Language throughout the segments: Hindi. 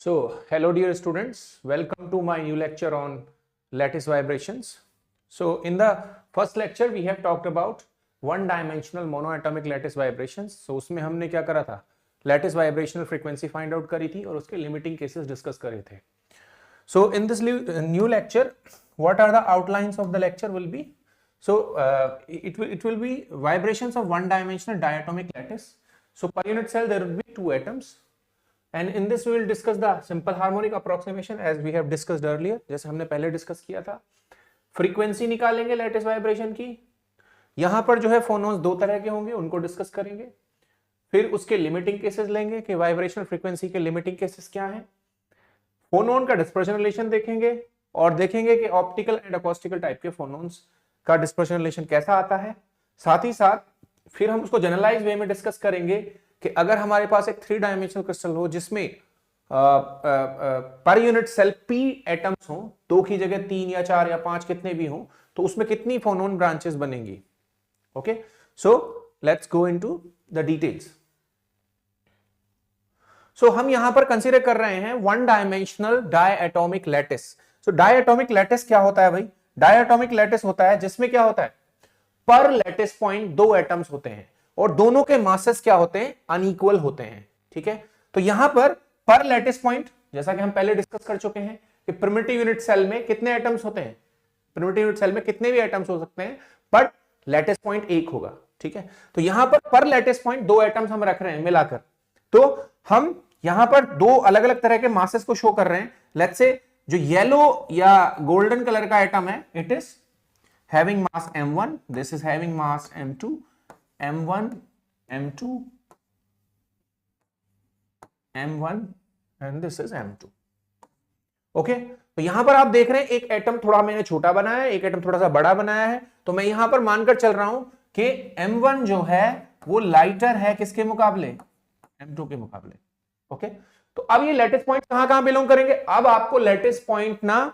Hello dear students, welcome to my new lecture on lattice vibrations. So in the first lecture we have talked about one dimensional monoatomic lattice vibrations. So उसमें हमने क्या करा था, lattice vibrational frequency find out करी थी और उसके limiting cases discuss करे थे. So in this new lecture, what are the outlines of the lecture will be? So it will be vibrations of one dimensional diatomic lattice. So per unit cell there will be two atoms. And in this we will discuss the simple harmonic approximation as we have discussed earlier, जैसे हमने पहले डिस्कस किया था. फ्रीक्वेंसी निकालेंगे लैटिस वाइब्रेशन की. यहां पर जो है फोनोन्स दो तरह के होंगे, उनको डिस्कस करेंगे. फिर उसके लिमिटिंग केसेस लेंगे कि वाइब्रेशनल फ्रीक्वेंसी के लिमिटिंग केसेस क्या हैं. फोनोन का डिस्पर्शन रिलेशन देखेंगे और देखेंगे कि ऑप्टिकल एंड अकॉस्टिकल टाइप के फोनोन्स का डिस्पर्शन रिलेशन कैसा आता है. साथ ही साथ फिर हम उसको जनरलाइज वे में डिस्कस करेंगे कि अगर हमारे पास एक 3 डायमेंशनल क्रिस्टल हो जिसमें per unit cell p atoms हो, 2 की जगह 3 या 4 या 5 कितने भी हो, तो उसमें कितनी फोनोन ब्रांचेस बनेंगी. Okay, so let's go into the details. So हम यहां पर कंसीडर कर रहे हैं one dimensional diatomic lattice. So diatomic lattice क्या होता है भाई? डायएटॉमिक लैटिस होता है जिसमें क्या होता है, पर लैटिस पॉइंट 2 एटम्स होते हैं और दोनों के मासेस क्या होते हैं, अनइक्वल होते हैं. ठीक है, तो यहां पर लैटिस पॉइंट, जैसा कि हम पहले डिस्कस कर चुके हैं कि प्रिमिटिव यूनिट सेल में कितने एटम्स होते हैं, प्रिमिटिव यूनिट सेल में कितने भी एटम्स हो सकते हैं, बट लैटिस पॉइंट एक होगा. ठीक है, तो यहां पर लैटिस पॉइंट 2 एटम्स हम रख रहे हैं मिलाकर. तो हम यहां पर 2 अलग अलग तरह के मासेस को शो कर रहे हैं. लेट्स से जो येलो या गोल्डन कलर का एटम है, it is having mass m1, this is having mass m2, m1 m2 m1 and this is m2. Okay, तो यहां पर आप देख रहे हैं एक एटम थोड़ा मैंने छोटा बनाया है, एक एटम थोड़ा सा बड़ा बनाया है. तो मैं यहां पर मानकर चल रहा हूं कि m1 जो है वो लाइटर है किसके मुकाबले, m2 के मुकाबले. ओके, तो अब ये लैटिस पॉइंट कहां बिलोंग करेंगे. अब आपको लैटिस पॉइंट ना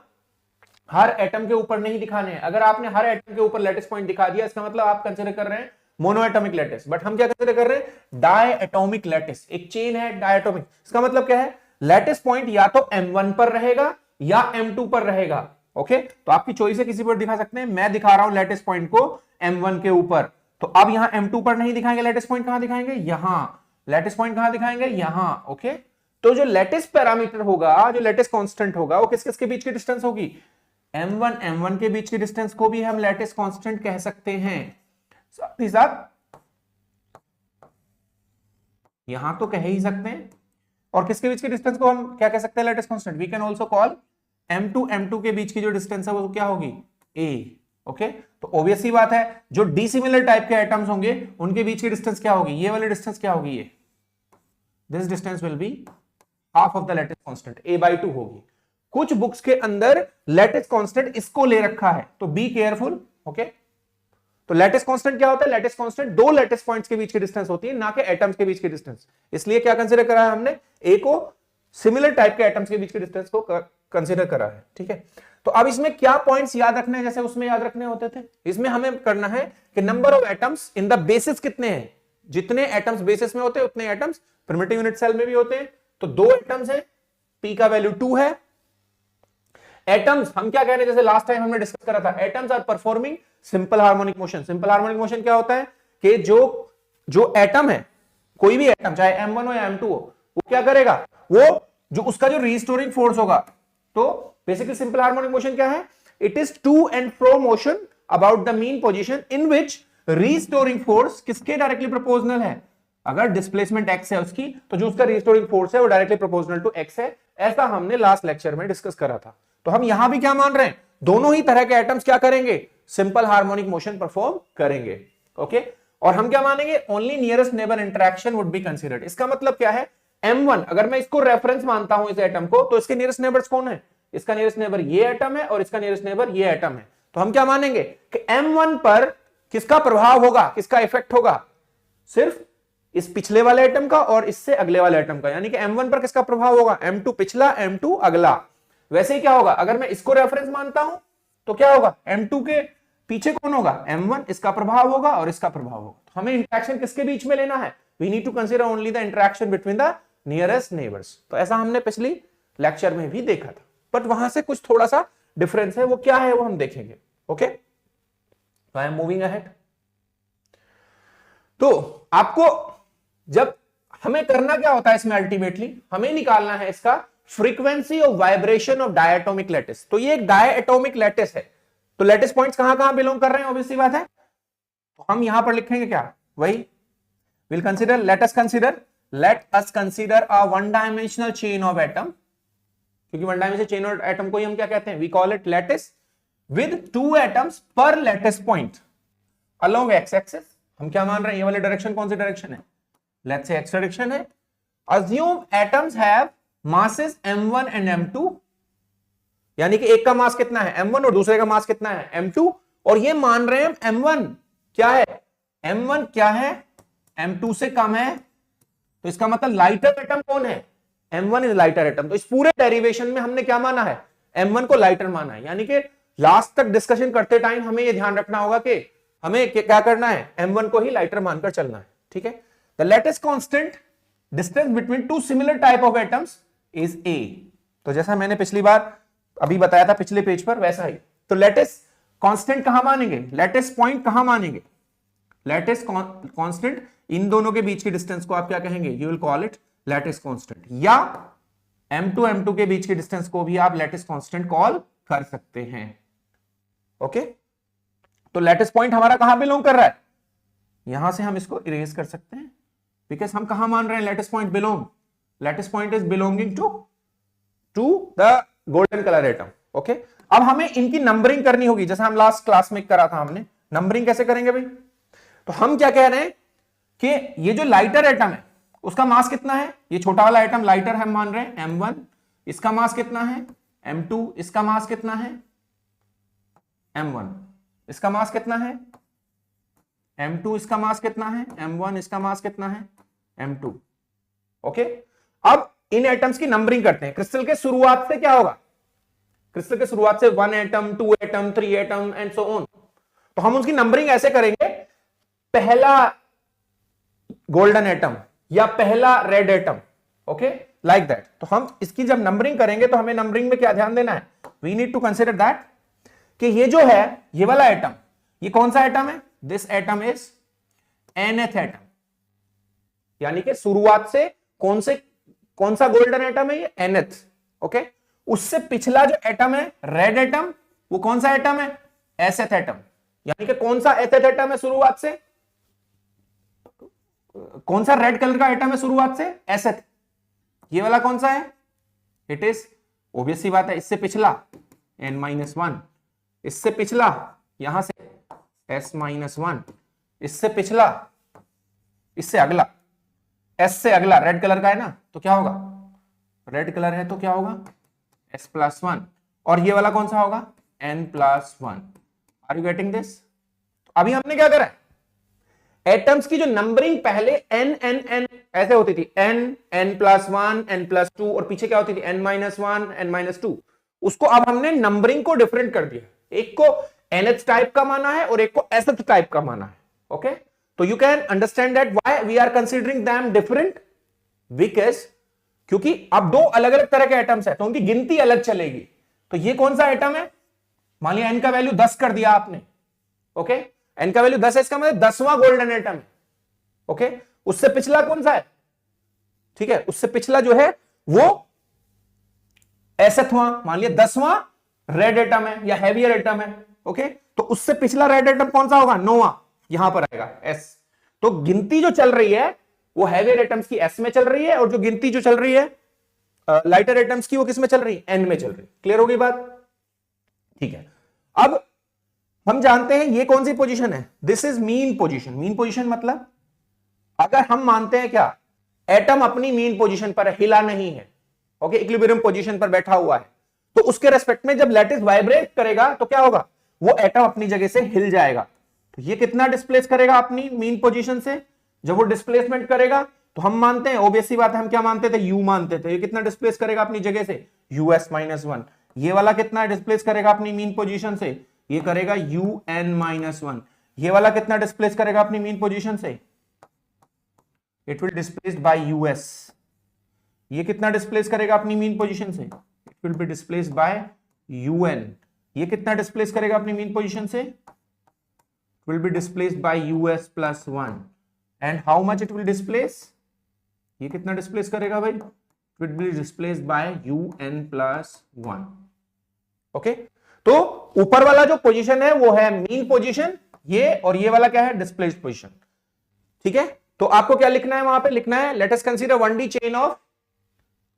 हर एटम के ऊपर नहीं दिखाने हैं. अगर आपने हर एटम के ऊपर लैटिस पॉइंट दिखा दिया, इसका मतलब आप कंसीडर कर रहे हैं मोनोएटॉमिक लैटिस. बट हम क्या कंसीडर कर रहे हैं, डायएटॉमिक लैटिस. एक चेन है डायएटॉमिक. इसका मतलब क्या है, लैटिस पॉइंट या तो m1 पर रहेगा या m2 पर रहेगा. ओके, तो आपकी चॉइस है, किसी पर दिखा सकते हैं. मैं दिखा रहा हूं लैटिस पॉइंट को m1 के ऊपर, तो अब यहां m2 पर नहीं दिखाएंगे लैटिस पॉइंट. कहां दिखाएंगे, यहां. लैटिस पॉइंट कहां दिखाएंगे, यहां. ओके, तो जो लैटिस पैरामीटर होगा, जो लैटिस कांस्टेंट होगा, वो किस किस के बीच की डिस्टेंस होगी, m1 के बीच की डिस्टेंस को भी हम लैटिस कांस्टेंट कह सकते हैं. साथ ही साथ यहां तो कह ही सकते हैं. और किसके बीच की डिस्टेंस को हम क्या कह सकते हैं, lattice constant. We can also call m2 के बीच की जो डिस्टेंस है वो क्या होगी, a. ओके, तो ऑब्वियस ही बात है, जो डिसिमिलर टाइप के एटम्स होंगे उनके बीच की डिस्टेंस क्या होगी, ये वाली डिस्टेंस क्या होगी, ये. This distance will be half of the lattice constant, a/2 होगी. कुछ बुक्स के अंदर लैटिस कांस्टेंट इसको ले रखा है, तो बी केयरफुल. ओके, तो लैटिस कांस्टेंट क्या होता है, लैटिस कांस्टेंट 2 लैटिस पॉइंट्स के बीच की डिस्टेंस होती है, ना कि एटम्स के बीच की डिस्टेंस. इसलिए क्या कंसीडर करा है हमने, ए को सिमिलर टाइप के एटम्स के बीच की डिस्टेंस को कंसीडर करा है. ठीक है, तो अब इसमें क्या पॉइंट्स याद रखने हैं, जैसे उसमें याद रखने होते थे, इसमें हमें करना है कि number of atoms in the basis कितने हैं. जितने एटम्स बेसिस में होते हैं उतने एटम्स प्रिमिटिव यूनिट सेल में भी होते हैं. तो 2 एटम्स है, p का वैल्यू 2 है. एटम्स हम क्या कह रहे हैं, जैसे लास्ट टाइम हमने डिस्कस करा था, atoms are performing simple harmonic motion. Simple harmonic motion क्या होता है कि जो एटम है, कोई भी एटम चाहे m1 हो या m2 हो, वो क्या करेगा, वो जो उसका जो रिस्टोरिंग फोर्स होगा. तो बेसिकली सिंपल हार्मोनिक मोशन क्या है, it is to and fro motion about the mean position in which restoring force किसके डायरेक्टली प्रोपोर्शनल है. अगर डिस्प्लेसमेंट x है उसकी, तो जो उसका रिस्टोरिंग फोर्स है वो डायरेक्टली प्रोपोर्शनल टू x है. ऐसा हमने लास्ट लेक्चर में डिस्कस करा था. तो हम यहां भी क्या मान रहे हैं, दोनों ही तरह के एटम्स क्या करेंगे, सिंपल हार्मोनिक मोशन परफॉर्म करेंगे. ओके, और हम क्या मानेंगे, only nearest neighbour interaction would be considered. इसका मतलब क्या है, m1 अगर मैं इसको रेफरेंस मानता हूं इस एटम को, तो इसके नियरेस्ट नेबर्स कौन है, इसका नियरेस्ट नेबर ये एटम है और इसका नियरेस्ट नेबर ये एटम है. तो हम क्या मानेंगे कि m1 पर किसका प्रभाव होगा, किसका इफेक्ट होगा, सिर्फ इस पिछले वाले एटम का और इससे अगले वाले एटम का. यानी कि m1 पर किसका प्रभाव होगा, m2 पिछला m2 अगला. वैसे ही क्या होगा, अगर मैं इसको रेफरेंस मानता हूं तो क्या होगा, m2 के पीछे कौन होगा, m1, इसका प्रभाव होगा और इसका प्रभाव होगा. तो हमें इंटरेक्शन किसके बीच में लेना है, we need to consider only the interaction between the nearest neighbours. तो ऐसा हमने पिछली लेक्चर में भी देखा था, बट वहां से कुछ थोड़ा सा डिफरेंस है, वो क्या है वो हम देखेंगे। Okay, I am moving ahead. तो आपको जब हमें करना क्या होता है इसमें, अल्टीमेटली हमें निकालना है इसका frequency of vibration of diatomic lattice. तो ये एक डायटोमिक लैटिस है, तो लैटिस पॉइंट्स कहां कहां बिलोंग कर रहे हैं, ऑब्वियसली बात है। तो हम यहां पर लिखेंगे क्या, वही will consider, let us consider a one dimensional chain of atom, क्योंकि one dimensional chain of atom को ही हम क्या कहते हैं, we call it lattice with 2 atoms per lattice point along x axis. हम क्या मान रहे हैं, ये वाली डायरेक्शन कौन सी डायरेक्शन है, लेट्स से एक्स डायरेक्शन है। Assume atoms have masses m1 and m2, यानी कि एक का मास कितना है m1 और दूसरे का मास कितना है m2, और ये मान रहे हैं m1 क्या है, m1 क्या है, m2 से कम है, तो इसका मतलब लाइटर एटम कौन है, m1 इज लाइटर एटम। तो इस पूरे डेरिवेशन में हमने क्या माना है, m1 को लाइटर माना है, यानी कि लास्ट तक डिस्कशन करते टाइम हमें यह ध्यान रखना होगा कि हमें क्या करना है, m1 को ही लाइटर मानकर चलना है, ठीक है। The latest constant distance between 2 similar type of atoms is a। तो जैसा मैंने पिछली बार अभी बताया था पिछले पेज पर, वैसा ही। तो लेटेस्ट कांस्टेंट कहां मानेंगे, लेटेस्ट पॉइंट कहां मानेंगे, लेटेस्ट कांस्टेंट इन दोनों के बीच की डिस्टेंस को आप क्या कहेंगे, you will call it latest constant, या m2 के बीच की डिस्टेंस को भी आप लेटेस्ट कांस्टेंट कॉल कर सकते हैं। ओके, तो लेटेस्ट पॉइंट हमारा कहां बिलोंग कर रहा है, यहां से हम इसको इरेज कर सकते हैं, बिकॉज हम कहां मान रहे हैं, latest point belong, latest point is belonging to the golden colour atom. Okay, अब हमें इनकी नंबरिंग करनी होगी, जैसा हम लास्ट क्लास में करा था हमने। नंबरिंग कैसे करेंगे भाई, तो हम क्या कह रहे हैं कि ये जो लाइटर एटम है उसका मास कितना है, ये छोटा वाला एटम लाइटर हम मान रहे हैं m1, इसका मास कितना है m2, इसका मास कितना है m1, इसका मास कितना है m2, इसका मास कितना है m1, इसका मास कितना है m2। ओके, अब इन एटम्स की नंबरिंग करते हैं। क्रिस्टल के शुरुआत से क्या होगा, क्रिस्टल के शुरुआत से 1 atom, 2 atom, 3 atom and so on. तो हम उसकी नंबरिंग ऐसे करेंगे, पहला गोल्डन एटम या पहला red atom, okay, like that. तो हम इसकी जब नंबरिंग करेंगे तो हमें नंबरिंग में क्या ध्यान देना है, we need to consider that कि ये जो है ये वाला एटम, ये कौन सा एटम है, this atom is nth atom, यानी कि शुरुआत से कौन सा गोल्डन एटम है, ये nth। ओके, उससे पिछला जो एटम है रेड एटम, वो कौन सा एटम है, sth एटम, यानी कि कौन सा sth एटम है शुरुआत से, कौन सा रेड कलर का एटम है शुरुआत से, sth। ये वाला कौन सा है, इट इज ऑब्वियस सी बात है, इससे पिछला n-1, इससे पिछला यहां से s-1, इससे पिछला, इससे अगला, s से अगला रेड कलर का है ना, तो क्या होगा, रेड कलर है तो क्या होगा s+1, और ये वाला कौन सा होगा n+1। Are you getting this. अभी हमने क्या करा है, एटम्स की जो नंबरिंग पहले n n n ऐसे होती थी, n n+1 n+2, और पीछे क्या होती थी n-1 n-2, उसको अब हमने नंबरिंग को डिफरेंट कर दिया, एक को nth टाइप का माना है और एक को sth टाइप का माना है। ओके, तो you can understand that why we are considering them different, because क्योंकि अब 2 अलग अलग तरह के एटम्स है तो उनकी गिनती अलग चलेगी। तो ये कौन सा एटम है, मान लिया n का वैल्यू 10 कर दिया आपने, ओके, n का वैल्यू 10 है, इसका मतलब 10वां गोल्डन एटम है। ओके, उससे पिछला कौन सा है, ठीक है, उससे पिछला जो है वो sthवां, मान लिया 10वां रेड एटम है या हैवियर एटम है। ओके, तो उससे पिछला रेड एटम कौन सा होगा, 9वां, यहां पर आएगा s। तो गिनती जो चल रही है वो हैवियर एटम्स की s में चल रही है, और जो गिनती जो चल रही है लाइटर एटम्स की वो किस में चल रही है, n में चल रही है। क्लियर होगी बात, ठीक है। अब हम जानते हैं ये कौन सी पोजीशन है, this is mean position. Mean position मतलब अगर हम मानते हैं क्या, एटम अपनी मीन पोजीशन पर हिला नहीं है, ओके, इक्विलिब्रियम पोजीशन पर बैठा हुआ है, तो उसके रेस्पेक्ट में जब लैटिस वाइब्रेट करेगा तो क्या होगा, वो एटम अपनी जगह से हिल जाएगा। तो ये कितना डिस्प्लेस करेगा अपनी मीन पोजीशन से, जब वो डिस्प्लेसमेंट करेगा तो हम मानते हैं, ऑब्वियस सी बात है, हम क्या मानते थे, u मानते थे। ये कितना डिस्प्लेस करेगा अपनी जगह से, us-1। ये वाला कितना डिस्प्लेस करेगा अपनी मीन पोजीशन से, ये करेगा un-1। ये वाला कितना डिस्प्लेस करेगा अपनी मीन पोजीशन से, it will displaced by us। ये कितना डिस्प्लेस करेगा अपनी मीन पोजीशन से, it will B displaced by un। ये कितना डिस्प्लेस करेगा अपनी मीन पोजीशन से, will be displaced by us plus 1 and how much it will displace, ये कितना डिस्प्लेस करेगा भाई, it will be displaced by un plus 1। Okay, तो ऊपर वाला जो पोजीशन है वो है मीन पोजीशन, ये और ये वाला क्या है, डिस्प्लेस्ड पोजीशन। ठीक है, तो आपको क्या लिखना है वहां पे, लिखना है late us consider 1D chain of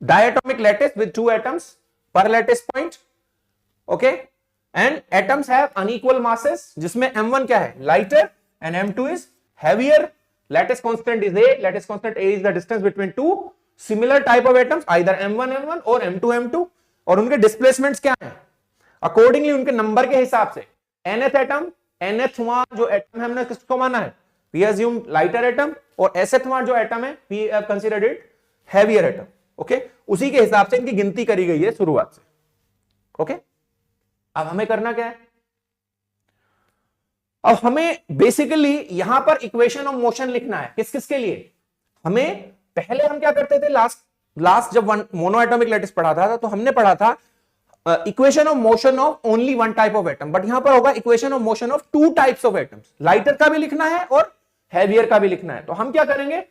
diatomic lattice with 2 atoms per lattice point. Okay, and atoms have unequal masses, जिसमें m1 क्या है, lighter and m2 is heavier। lattice constant is a, lattice constant a is the distance between two similar type of atoms, either m1 m1 और m2 m2, और उनके displacements क्या हैं accordingly उनके नंबर के हिसाब से। nth atom, nth वहां जो atom है हमने किसको माना है, we assume lighter atom, और sth वहां जो atom है we have considered it heavier atom। Okay, उसी के हिसाब से इनकी गिनती करी गई है शुरुआत से। ओके, अब हमें करना क्या है, अब हमें बेसिकली यहां पर इक्वेशन ऑफ मोशन लिखना है। किस किस के लिए, हमें पहले हम क्या करते थे, लास्ट जब मोनो एटॉमिक लैटिस पढ़ा था तो हमने पढ़ा था equation of motion of only one type of atom, but यहां पर होगा equation of motion of 2 types of atoms. Lighter का भी लिखना है और हैवियर का भी लिखना है। तो हम क्या करेंगे,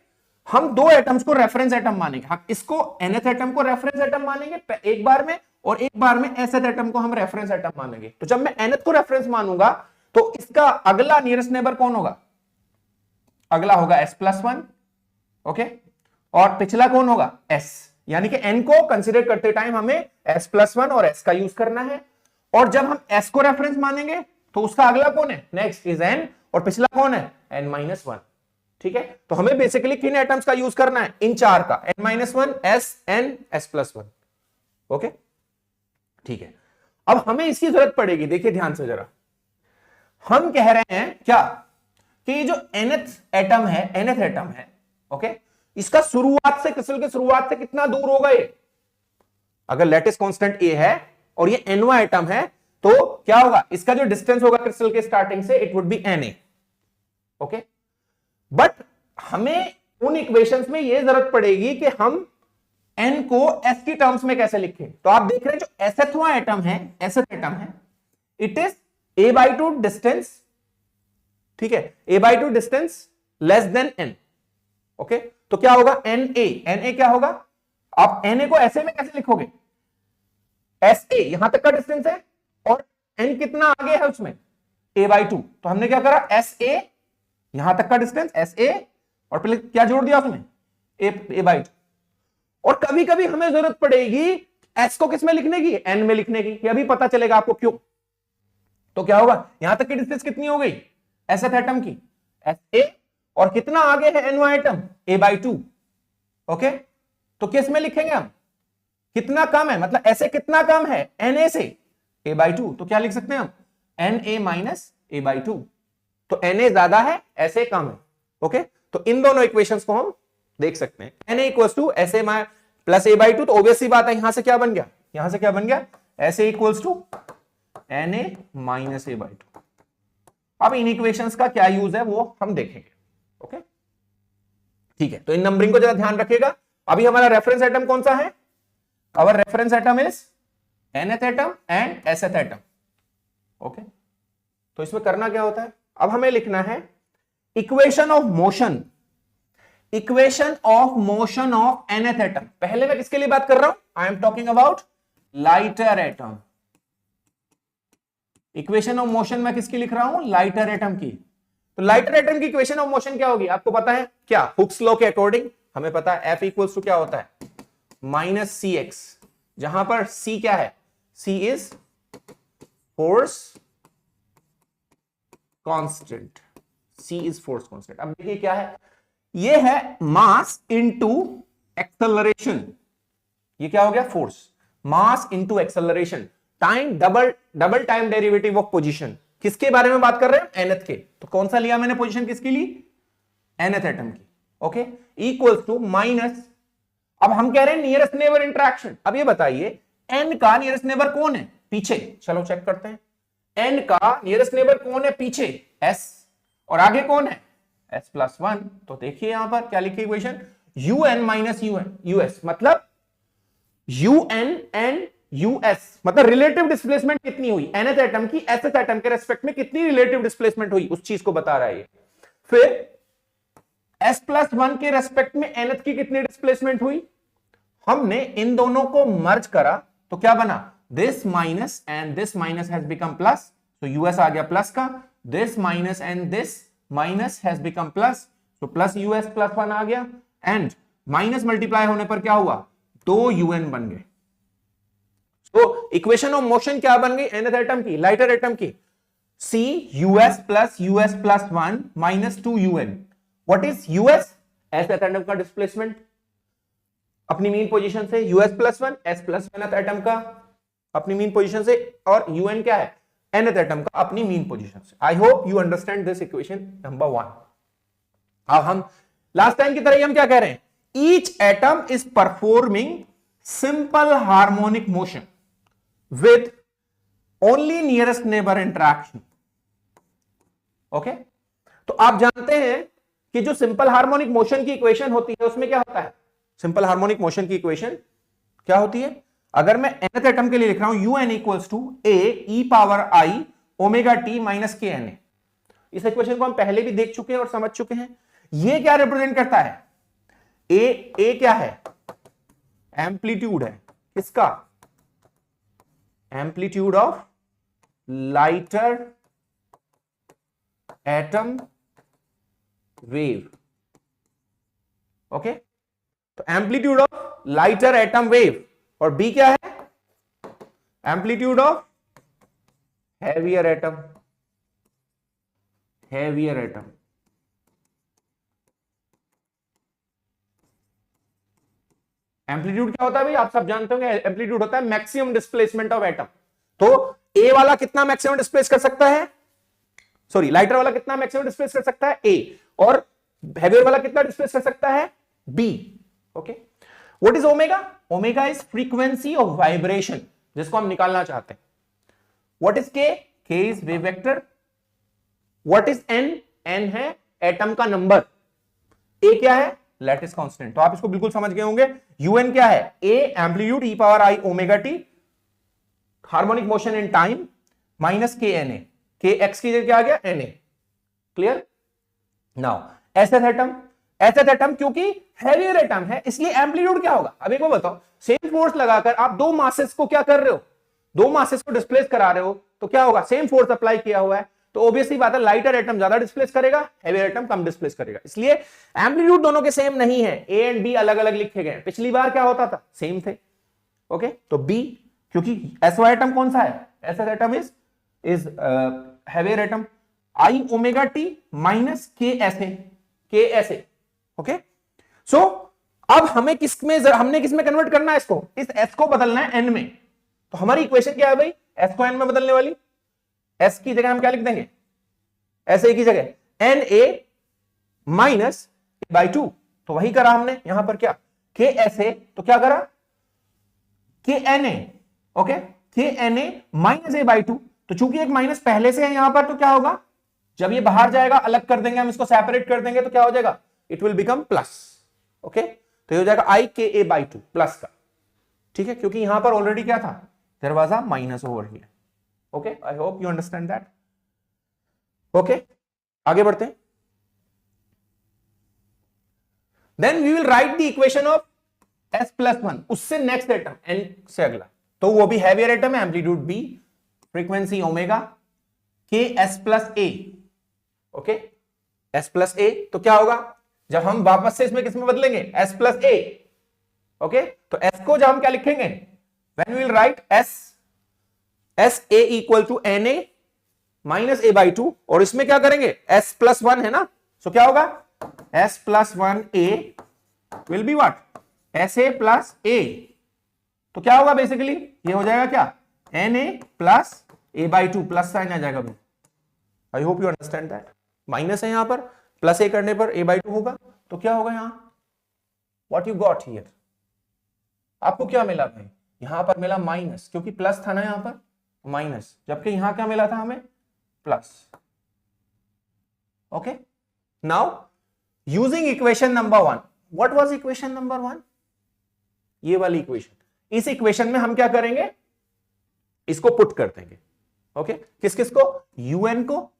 हम 2 एटम्स को रेफरेंस एटम मानेंगे, हम इसको nth एटम को रेफरेंस एटम मानेंगे एक बार में, और एक बार में sth एटम को हम रेफरेंस एटम मानेंगे। तो जब मैं nth को रेफरेंस मानूंगा तो इसका अगला नियरेस्ट नेबर कौन होगा, अगला होगा s+1। ओके, और पिछला कौन होगा, s, यानी कि n को कंसीडर करते टाइम हमें s+1 और s का यूज करना है। और जब हम s को रेफरेंस मानेंगे तो उसका अगला कौन है, नेक्स्ट इज n, और पिछला कौन है, n-1। ठीक है, तो हमें बेसिकली किन एटम्स का यूज करना है, इन 4 का, n-1, s, n, s+1। Okay, ठीक है, अब हमें इसकी जरूरत पड़ेगी। देखिए ध्यान से जरा, हम कह रहे हैं क्या कि ये जो nth एटम है, ओके, इसका शुरुआत से, क्रिस्टल के शुरुआत से कितना दूर होगा ये, अगर लैटिस कांस्टेंट a है और ये nवां एटम है तो क्या होगा, इसका जो डिस्टेंस होगा क्रिस्टल के स्टार्टिंग से, it would B na। Okay, but हमें उन इक्वेशंस में यह जरूरत पड़ेगी कि हम n को s की टर्म्स में कैसे लिखें। तो आप देख रहे हैं जो sthवां एटम है, इट इज a/2 डिस्टेंस। ठीक है, a/2 distance less than n। Okay, तो क्या होगा, na क्या होगा, आप na को ऐसे में कैसे लिखोगे, sa यहां तक का डिस्टेंस है और n कितना आगे है उसमें, a/2। तो हमने क्या करा, sa यहां तक का डिस्टेंस sa, और पहले क्या जोड़ दिया उसमें, a/2। और कभी कभी हमें जरूरत पड़ेगी s को किस में लिखने की, n में लिखने की, अभी पता चलेगा आपको क्यों। तो क्या होगा, यहां तक की डिस्टेंस कितनी हो गई, sth एटम की sa, और कितना आगे है nवां एटम, a/2। ओके, तो किस में लिखेंगे हम, कितना कम है, मतलब ऐसे कितना कम है na से, a/2। तो क्या लिख सकते हैं हम, na - a/2। तो na ज्यादा है, ऐसे कम है। ओके, तो इन दोनों इक्वेशंस को हम देख सकते हैं, na equals to sa plus a/2। तो ऑब्वियस सी बात है, यहां से क्या बन गया, यहां से क्या बन गया, sa equals to na minus a/2। अब इन इक्वेशंस का क्या यूज है वो हम देखेंगे। ओके, ठीक है, तो इन नंबरिंग को जरा ध्यान रखिएगा। अभी हमारा रेफरेंस एटम कौन सा है, our reference atom is nth atom and sth atom. Okay, तो इसमें करना क्या होता है, अब हमें लिखना है equation of motion, equation of motion of nth atom. पहले मैं किसके लिए बात कर रहा हूं, I am talking about lighter atom. Equation of motion मैं किसकी लिख रहा हूं, लाइटर एटम की। तो लाइटर एटम की इक्वेशन ऑफ मोशन क्या होगी, आपको पता है क्या, हुक्स लॉ के अकॉर्डिंग हमें पता है F इक्वल्स टू क्या होता है, -cx, जहां पर c क्या है, c is force constant, c is force constant. अब देखिए क्या है, ये है मास इनटू एक्सेलरेशन, ये क्या हो गया, force, mass into acceleration time double time derivative of position. किसके बारे में बात कर रहे हैं, nth के। तो कौन सा लिया मैंने पोजीशन, किसकी ली, nth एटम की। ओके, इक्वल्स टू माइनस, अब हम कह रहे हैं नियरेस्ट नेबर इंटरेक्शन। अब ये बताइए n का नियरेस्ट नेबर कौन है, पीछे, चलो चेक करते हैं। n का नियरेस्ट नेबर कौन है, पीछे s, और आगे कौन है, s+1। तो देखिए यहां पर क्या लिखी इक्वेशन, un - us, मतलब UN एंड US, मतलब रिलेटिव डिस्प्लेसमेंट कितनी हुई nth एटम की sth एटम के रेस्पेक्ट में, कितनी रिलेटिव डिस्प्लेसमेंट हुई उस चीज को बता रहा है। फिर S+1 के रेस्पेक्ट में nth की कितनी डिस्प्लेसमेंट हुई, हमने इन दोनों को मर्ज करा तो क्या बना, this minus and this minus has become plus, तो यूएस आ गया प्लस का, this minus and this minus has become plus, तो प्लस यूएस प्लस 1 आ गया, एंड माइनस मल्टीप्लाई होने पर क्या हुआ, 2 UN बन गए। तो इक्वेशन ऑफ मोशन क्या बन गई nth एटम की, लाइटर एटम की, C US plus 1 minus 2 UN। What is US, S atom का डिस्प्लेसमेंट अपनी मीन पोजीशन से, US plus 1 S plus 1 atom का अपनी मीन पोजीशन से, और UN क्या है, nth एटम का अपनी मीन पोजीशन से। आई hope you understand this equation number 1। अब हम लास्ट टाइम की तरह ही हम क्या कह रहे हैं, each atom is performing simple harmonic motion with only nearest neighbour interaction. Okay, तो आप जानते हैं कि जो सिंपल हार्मोनिक मोशन की इक्वेशन होती है उसमें क्या होता है, सिंपल हार्मोनिक मोशन की इक्वेशन क्या होती है, अगर मैं nth एटम के लिए लिख रहा हूं UN equals to a e power i omega t minus k na, इस इक्वेशन को हम पहले भी देख चुके हैं और समझ चुके हैं। ये क्या रिप्रेजेंट करता है, a क्या है, एम्पलीट्यूड है, किसका, amplitude of lighter atom wave. Okay, तो amplitude of lighter atom wave, और B क्या है, amplitude of heavier atom, heavier atom. Amplitude क्या होता है भाई, आप सब जानते होंगे, एम्पलीट्यूड होता है मैक्सिमम डिस्प्लेसमेंट ऑफ एटम। तो A वाला कितना मैक्सिमम डिस्प्लेस कर सकता है, सॉरी लाइटर वाला कितना मैक्सिमम डिस्प्लेस कर सकता है A, और हैवियर वाला कितना डिस्प्लेस कर सकता है B। Okay, what is omega, omega is frequency of vibration, जिसको हम निकालना चाहते हैं। What is K is wave vector. What is N है एटम का नंबर, A क्या है, लैटिस कांस्टेंट। तो आप इसको बिल्कुल समझ गए होंगे। UN क्या है, A amplitude e power i omega t, harmonic motion in time, minus k Na, के x की जगह क्या आ गया Na। क्लियर, नाउ एसएथ एटम क्योंकि हैवियर एटम है इसलिए एम्पलीट्यूड क्या होगा। अब एक बार बताओ, सेम फोर्स लगाकर आप दो मासेस को क्या कर रहे हो, दो मासेस को डिस्प्लेस करा रहे हो, तो क्या होगा, सेम फोर्स अप्लाई किया हुआ है, तो ऑब्वियसली बात है लाइटर एटम ज्यादा डिस्प्लेस करेगा, हैवियर एटम कम डिस्प्लेस करेगा। इसलिए एम्पलीट्यूड दोनों के सेम नहीं है, ए एंड बी अलग अलग लिखे गए। पिछली बार क्या होता था, सेम थे। ओके, तो बी क्योंकि एसवाई एटम कौन सा है, SS atom is heavier atom, I omega T minus k s A. Okay, so अब हमें हमने किस में कन्वर्ट करना है इसको, इस एस को बदलना है एन में। तो हमारी इक्वेशन क्या है भाई, एस को एन में बदलने वाली, एस की जगह हम क्या लिख देंगे, एस ए की जगह एन ए माइनस बाई 2। तो वही करा हमने यहां पर, क्या के एस ए, तो क्या करा k n a. Okay, k n a minus a by 2। तो चूंकि एक माइनस पहले से है यहां पर, तो क्या होगा, जब ये बाहर जाएगा अलग कर देंगे हम इसको, सेपरेट कर देंगे, तो क्या हो जाएगा, it will become plus. Okay, तो ये हो जाएगा आई के ए बाई 2 प्लस का। ठीक है, क्योंकि यहां पर ऑलरेडी क्या था, there was a minus over here. Okay, I hope you understand that. Okay, आगे बढ़ते हैं। Then we will write the equation of S plus 1, उससे नेक्स्ट एटम N से अगला, तो वो भी हैवियर एटम है, एम्पलीट्यूड B, फ्रीक्वेंसी ओमेगा, के S plus a. Okay, S plus a, तो क्या होगा, जब हम वापस से इसमें किसमें बदलेंगे, S प्लस ए। ओके, तो S को जब हम क्या लिखेंगे, when we will write s a equal to n a minus a by 2, और इसमें क्या करेंगे, S प्लस 1 है ना, सो क्या होगा, S plus 1 a will be what, s a plus a. तो क्या होगा बेसिकली, ये हो जाएगा क्या, n a plus a by 2, plus sign आ जाएगा। I hope you understand that. Minus है यहां पर, प्लस ए करने पर ए बाई 2 होगा, तो क्या होगा यहां, व्हाट यू गॉट हियर, आपको क्या मिला भाई, यहां पर मिला माइनस, क्योंकि प्लस था ना यहां पर, माइनस, जबकि यहां क्या मिला था हमें, plus. Okay, now using equation number 1, what was equation number 1, ये वाली इक्वेशन, इस इक्वेशन में हम क्या करेंगे, इसको पुट कर देंगे। ओके, किस किस को, यूएन को,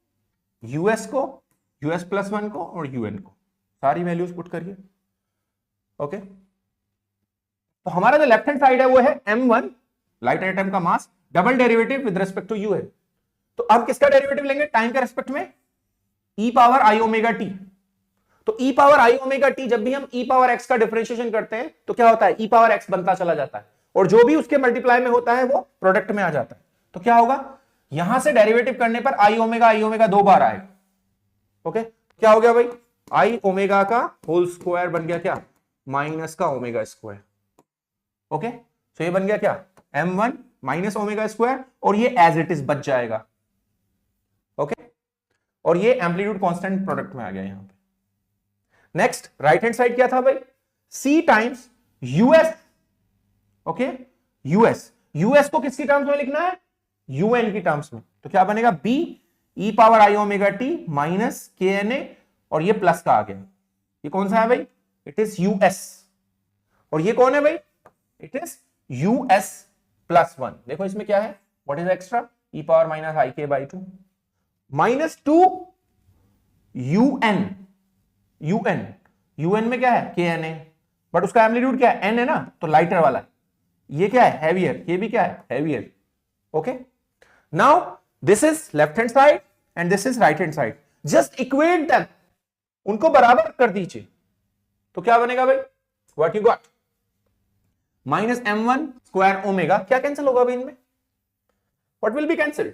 यूएस को, यूएस प्लस 1 को और यूएन को, सारी वैल्यूज पुट करिए। ओके, तो हमारा जो लेफ्ट हैंड साइड है वो है m1 लाइट एटम का mass double derivative with respect to u n. तो अब किसका डेरिवेटिव लेंगे, टाइम के रेस्पेक्ट में, e power i omega T. तो e power i omega T, जब भी हम e पावर x का डिफरेंशिएशन करते हैं तो क्या होता है, e पावर x बनता चला जाता है और जो भी उसके मल्टीप्लाई में होता है वो प्रोडक्ट में आ जाता है। तो क्या होगा, यहां से डेरिवेटिव करने पर i ओमेगा दो बार आएगा। ओके, क्या हो गया भाई, i ओमेगा का होल स्क्वायर बन गया क्या, माइनस का ओमेगा स्क्वायर। ओके, तो ये बन गया क्या, m1 माइनस ओमेगा स्क्वायर और ये एज इट इज बच जाएगा। ओके, और ये एम्पलीट्यूड कांस्टेंट प्रोडक्ट में आ गया यहां पे। नेक्स्ट राइट हैंड साइड क्या था भाई, c times US. Okay, US को किसकी टर्म्स में लिखना है, यूएन की टर्म्स में। तो क्या बनेगा, b e power i omega T minus के एन ए और ये प्लस का आ गया। ये कौन सा है भाई, इट इज यूएस। और ये कौन है भाई, इट इज यूएस प्लस 1। देखो इसमें क्या है, what is extra, e power minus i k by 2 minus 2 UN. UN में क्या है, के एन ए, बट उसका एम्पलीट्यूड क्या है, एन है ना, तो लाइटर वाला है। ये क्या है, हैवियर, ये भी क्या है, heavier. Okay, now this is left hand side and this is right hand side, just equate them, उनको बराबर कर दीजिए। तो क्या बनेगा भाई, what you got, minus m1 square omega, क्या कैंसिल होगा भाई इनमें, व्हाट विल बी कैंसिल्ड,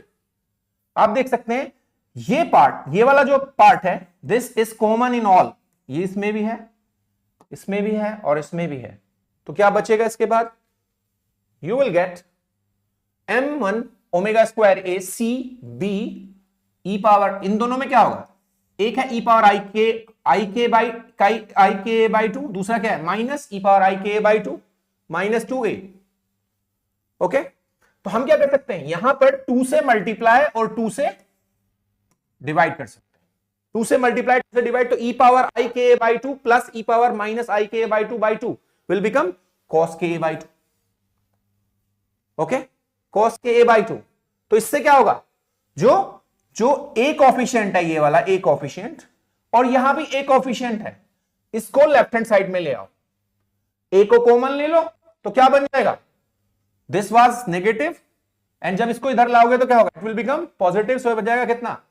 आप देख सकते हैं ये पार्ट, ये वाला जो पार्ट है, this is common in all, ये इसमें भी है, इसमें भी है और इसमें भी है। तो क्या बचेगा इसके बाद, you will get m1 omega square a c b e power, इन दोनों में क्या होगा, एक है e power i k by 2, दूसरा क्या है minus e power i k by 2 minus 2a। Okay, तो हम क्या कर सकते हैं, यहां पर 2 से मल्टीप्लाई और 2 से डिवाइड कर सकते हैं। 2 से मल्टीप्लाई 2 से डिवाइड, तो e power i k by 2 plus e power minus i k by 2 will become cos k by 2। Okay, cos k by 2। तो इससे क्या होगा, जो a कोफिशिएंट है, ये वाला a कोफिशिएंट और यहां भी a कोफिशिएंट है, इसको लेफ्ट हैंड साइड में ले आओ, a को कॉमन ले लो, तो क्या बन जाएगा, दिस वाज नेगेटिव एंड जब इसको इधर लाओगे तो क्या होगा, इट विल बिकम पॉजिटिव। सो बच जाएगा कितना,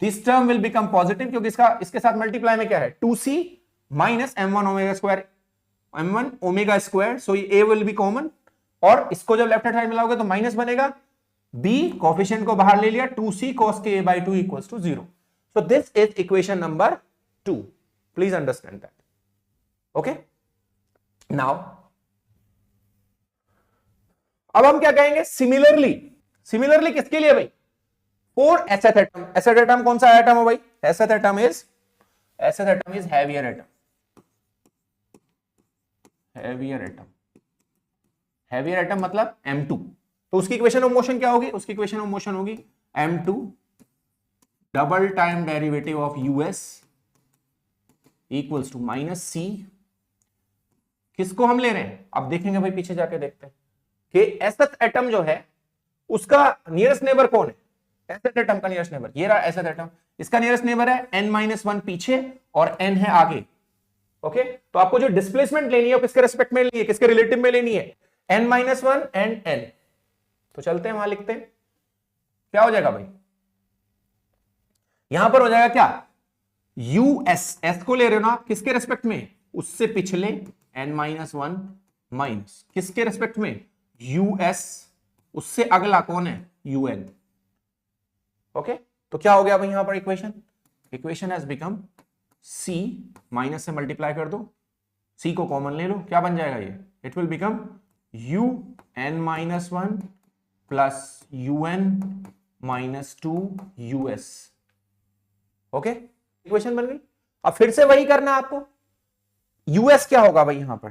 this term will become positive, क्योंकि इसके साथ मल्टीप्लाई में क्या है, 2c minus m1 omega square, सो ये a विल बी कॉमन और इसको जब लेफ्ट हैंड साइड में लाओगे तो माइनस बनेगा, b कोफिशिएंट को बाहर ले लिया, 2c cos k by 2 equals to 0। So this is equation number 2, please understand that. Okay, now अब हम क्या कहेंगे, सिमिलरली किसके लिए भाई, for sth atom. Sth atom कौन सा एटम है भाई, sth atom is heavier atom. Heavier atom मतलब m2। तो उसकी इक्वेशन ऑफ मोशन क्या होगी, उसकी इक्वेशन ऑफ मोशन होगी m2 double time derivative of u s equals to minus c. किसको हम ले रहे हैं, अब देखेंगे भाई, पीछे जाके देखते हैं कि एसेथ एटम जो है उसका नियरेस्ट नेबर कौन है, एसेथ एटम का नियरेस्ट नेबर, ये रहा एसेथ एटम, इसका नियरेस्ट नेबर है n-1 पीछे और n है आगे। ओके, तो आपको जो डिस्प्लेसमेंट लेनी है वो किसके रेस्पेक्ट में लेनी है, किसके रिलेटिव में लेनी है, n-1 एंड n। तो चलते हैं वहां लिखते हैं, क्या हो जाएगा भाई, यहां पर हो जाएगा क्या, एस को ले रहे हो ना आप, किसके रेस्पेक्ट में, उससे पिछले n-1 माइनस किसके रेस्पेक्ट में, यूएस, उससे अगला कौन है, यूएन। ओके, तो क्या हो गया भाई यहां पर equation has become c, minus से मल्टीप्लाई कर दो, सी को कॉमन ले लो, क्या बन जाएगा ये, it will become un-1 plus un-2 us। Okay, equation बन गई। अब फिर से वही करना है आपको, यूएस क्या होगा भाई यहां पर,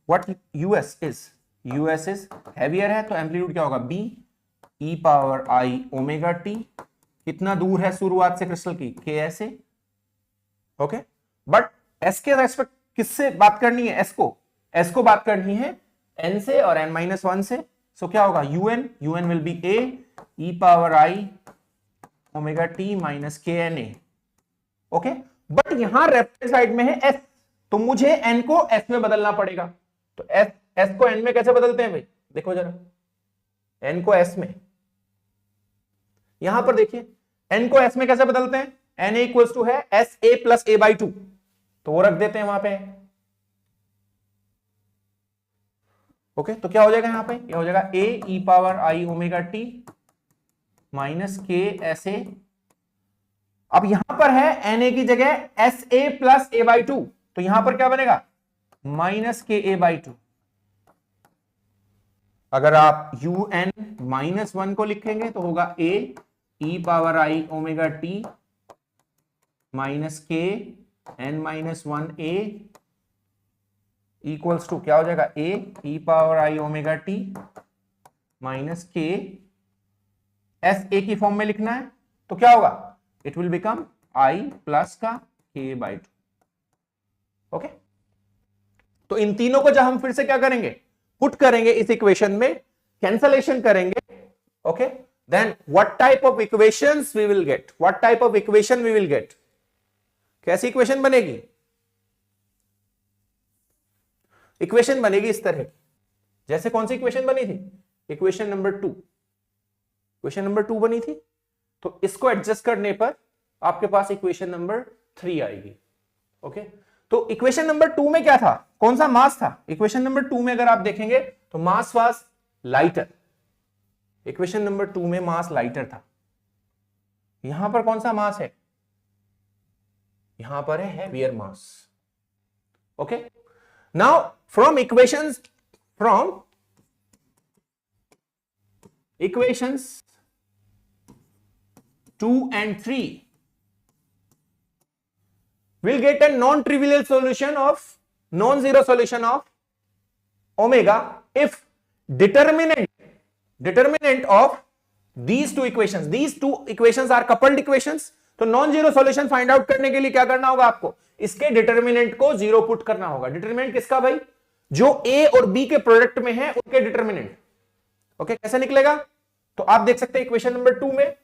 व्हाट यूएस इज हैवियर है, तो एम्पलीट्यूड क्या होगा, b e पावर आई ओमेगा टी, कितना दूर है शुरुआत से क्रिस्टल की, के ऐसे। ओके, बट एस के रेस्पेक्ट किससे बात करनी है, एस को बात करनी है n से और n माइनस 1 से, सो क्या होगा un will be a e power i omega t minus के एन ए। ओके, बट यहां लेफ्ट साइड में है s, तो मुझे n को s में बदलना पड़ेगा। तो s को n में कैसे बदलते हैं भाई, देखो जरा, n को s में, यहां पर देखिए n को s में कैसे बदलते हैं, n a इक्वल्स टू है s a plus a by 2, तो वो रख देते हैं वहां पे। ओके, तो क्या हो जाएगा यहां पे, ये हो जाएगा a e power i omega t minus k s ए। अब यहां पर है na की जगह S a plus a by 2, तो यहां पर क्या बनेगा माइनस के ए बाई 2। अगर आप un माइनस 1 को लिखेंगे तो होगा a e power i omega t minus k n minus 1 a equals to क्या हो जाएगा a e power i omega t minus k s a की फॉर्म में लिखना है, तो क्या होगा, it will become i plus का k बाई 2। ओके, तो इन तीनों को जब हम फिर से क्या करेंगे, पुट करेंगे इस इक्वेशन में, कैंसलेशन करेंगे। Okay, then what type of equations we will get, what type of equation we will get, कैसी इक्वेशन बनेगी, इक्वेशन बनेगी इस तरह की, जैसे कौन सी इक्वेशन बनी थी, इक्वेशन नंबर 2, इक्वेशन नंबर 2 बनी थी, तो इसको एडजस्ट करने पर आपके पास इक्वेशन नंबर 3 आएगी। ओके, तो इक्वेशन नंबर 2 में क्या था, कौन सा मास था, इक्वेशन नंबर 2 में अगर आप देखेंगे तो mass was lighter, equation number 2 में मास लाइटर था। यहां पर कौन सा मास है, यहां पर है heavier mass. Okay, now from equations 2 and 3 we'll get a non-trivial solution of non-zero solution of omega if determinant of these two equations are coupled equations। तो non zero solution find out करने के लिए क्या करना होगा आपको, इसके डिटर्मिनेंट को जीरो पुट करना होगा। डिटर्मिनेंट किसका भाई, जो ए और बी के प्रोडक्ट में है उनके डिटर्मिनेंट। ओके, कैसे निकलेगा, तो आप देख सकते हैं इक्वेशन नंबर 2 में,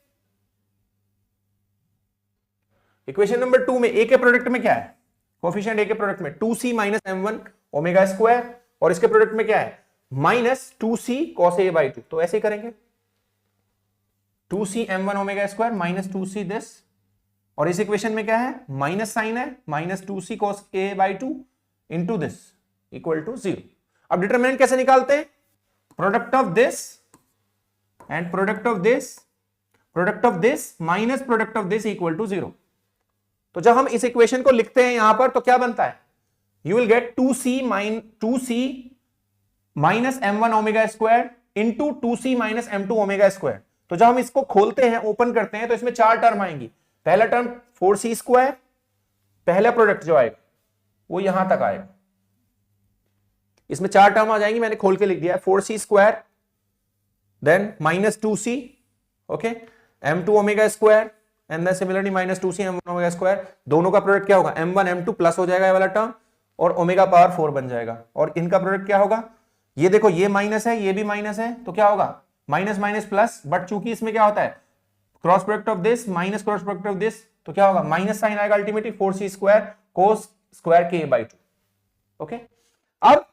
इक्वेशन नंबर 2 में ए के प्रोडक्ट में क्या है, कोफिशिएंट ए के प्रोडक्ट में 2c minus m1 omega square, और इसके प्रोडक्ट में क्या है minus 2c cos a by 2। तो ऐसे करेंगे 2c m1 omega square minus 2c this, और इस इक्वेशन में क्या है माइनस साइन है, minus 2c cos a by 2 into this equal to 0। अब डिटरमिनेंट कैसे निकालते हैं, product of this and product of this minus product of this equal to 0। तो जब हम इस इक्वेशन को लिखते हैं यहां पर तो क्या बनता है, you will gate 2c minus m1 omega square into 2c minus m2 omega square. तो जब हम इसको खोलते हैं, ओपन करते हैं, तो इसमें 4 टर्म आएंगी। पहला टर्म 4c स्क्वायर, पहला प्रोडक्ट जो आएगा वो यहां तक आएगा, इसमें 4 टर्म आ जाएंगी, मैंने खोल के लिख दिया है 4c square, then minus 2c, okay, m2 omega square and then similarly minus 2c m1 omega square. दोनों का प्रोडक्ट क्या होगा, m1 m2 प्लस हो जाएगा ये वाला टर्म, और ओमेगा पावर 4 बन जाएगा। और इनका प्रोडक्ट क्या होगा, ये देखो ये माइनस है, ये भी माइनस है, तो क्या होगा माइनस माइनस प्लस, बट चूंकि इसमें क्या होता है cross product of this minus cross product of this, तो क्या होगा माइनस साइन आएगा ultimately 4c square cos square k by 2। Okay, अब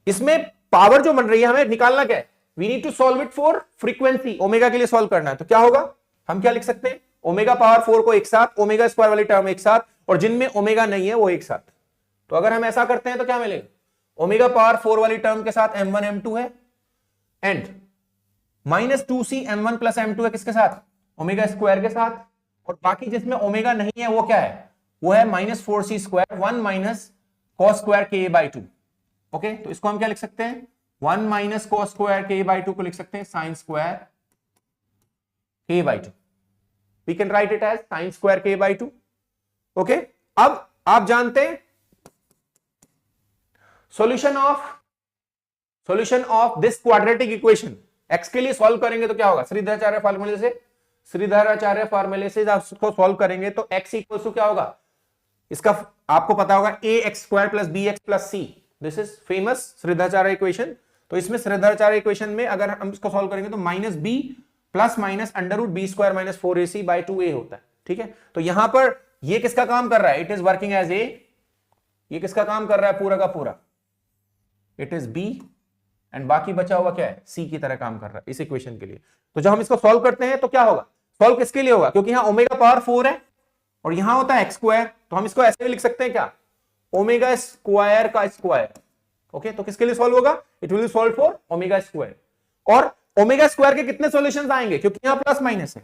इसमें पावर जो बन रही है हमें निकालना क्या है, we need to solve it for frequency, omega के लिए सॉल्व करना है। तो क्या होगा, हम क्या लिख सकते हैं, ओमेगा पावर 4 को एक साथ, ओमेगा स्क्वायर वाली टर्म एक साथ, और जिनमें ओमेगा नहीं है वो एक साथ। तो अगर हम ऐसा करते हैं तो क्या मिलेगा, ओमेगा पावर 4 वाली टर्म के साथ m1 m2 है, and minus 2c m1 plus m2 है किसके साथ, ओमेगा स्क्वायर के साथ, और बाकी जिसमें ओमेगा नहीं है वो क्या है, वो है minus 4c square 1 minus cos square k by 2। Okay, तो इसको हम क्या लिख सकते हैं, 1 minus cos square k by 2 को लिख सकते हैं sine square k by 2। We can write it as sine square k by 2। Okay, अब आप जानते हैं solution of this quadratic equation, x के लिए सॉल्व करेंगे तो क्या होगा, श्रीधराचार्य फार्मूले से आप उसको सॉल्व करेंगे तो x इक्वल टू क्या होगा, इसका आपको पता होगा a x square plus b x plus c, this is famous Sridharacharya equation. तो इसमें श्रीधराचार्य इक्वेशन में अगर हम इसको सॉल्व करेंगे तो minus b plus minus under root b square minus 4ac by 2a होता है। ठीक है, तो यहां पर ये किसका काम कर रहा है, it is working as a, ये किसका काम कर रहा है पूरा का पूरा, इट इज बी, एंड बाकी बचा हुआ क्या है, सी की तरह काम कर रहा है इस इक्वेशन के लिए। तो जब हम इसको सॉल्व करते हैं तो क्या होगा, सॉल्व किसके लिए होगा, क्योंकि यहां ओमेगा पावर 4 है और यहां होता है एक्स स्क्वायर, तो हम इसको ऐसे भी लिख सकते हैं क्या, ओमेगा स्क्वायर का स्क्वायर। ओके, तो किसके लिए सॉल्व होगा, it will solve for omega square. और ओमेगा स्क्वायर के कितने सॉल्यूशंस आएंगे, क्योंकि यहां प्लस माइनस है,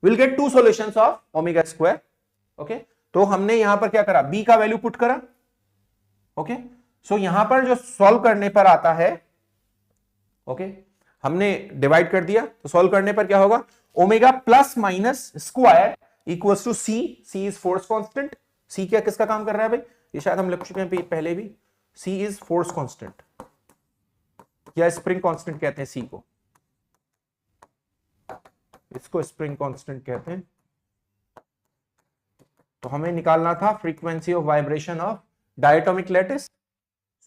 will get 2 solutions of omega square. Okay, तो हमने यहां पर क्या करा, बी का वैल्यू पुट करा। ओके, सो यहां पर जो सॉल्व करने पर आता है, ओके, हमने डिवाइड कर दिया, तो सॉल्व करने पर क्या होगा, omega plus minus square equals to C, C is force constant. C क्या किसका काम कर रहा है भाई, ये शायद हम लिख चुके हैं पहले भी, सी इज फोर्स कांस्टेंट या स्प्रिंग कांस्टेंट कहते हैं सी को, इसको स्प्रिंग कांस्टेंट कहते हैं। तो हमें निकालना था frequency of vibration of diatomic lattice.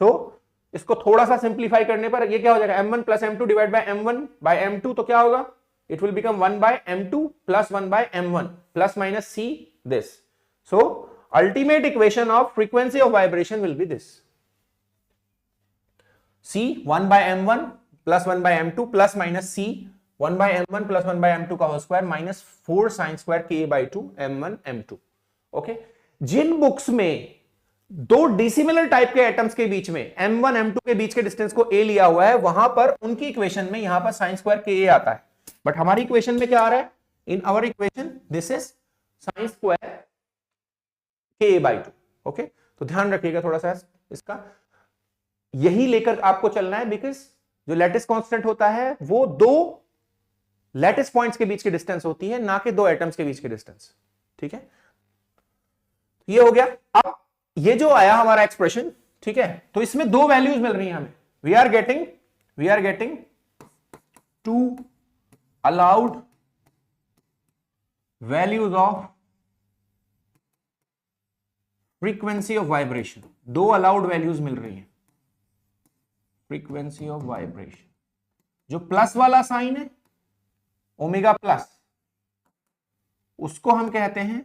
So इसको थोड़ा सा सिंप्लीफाई करने पर ये क्या हो जाएगा, m1 plus m2 divide by m1 bye m2, तो क्या होगा, it will become 1 by m2 plus 1 by m1 plus minus c this. So ultimate equation of frequency of vibration will be this, c 1 by m1 plus 1 by m2 plus minus c 1 by m1 plus 1 by m2 का whole square minus 4 sine square k by 2 m1 m2। Okay, जिन बुक्स में दो डिसिमिलर टाइप के एटम्स के बीच में m1 m2 के बीच के डिस्टेंस को a लिया हुआ है, वहां पर उनकी इक्वेशन में यहां पर साइन स्क्वायर ka आता है, बट हमारी इक्वेशन में क्या आ रहा है, in our equation this is sine square ka by 2। Okay, तो ध्यान रखिएगा थोड़ा सा इसका, यही लेकर आपको चलना है, बिकॉज जो लैटिस कांस्टेंट होता है वो दो लैटिस पॉइंट्स के बीच की डिस्टेंस होती है, ना कि दो एटम्स के बीच की डिस्टेंस। ठीक है, ये हो गया। अब ये जो आया हमारा एक्सप्रेशन, ठीक है, तो इसमें दो वैल्यूज मिल रही हैं हमें, we are getting 2 allowed values of frequency of vibration, दो अलाउड वैल्यूज मिल रही हैं फ्रीक्वेंसी ऑफ वाइब्रेशन। जो प्लस वाला साइन है ओमेगा प्लस, उसको हम कहते हैं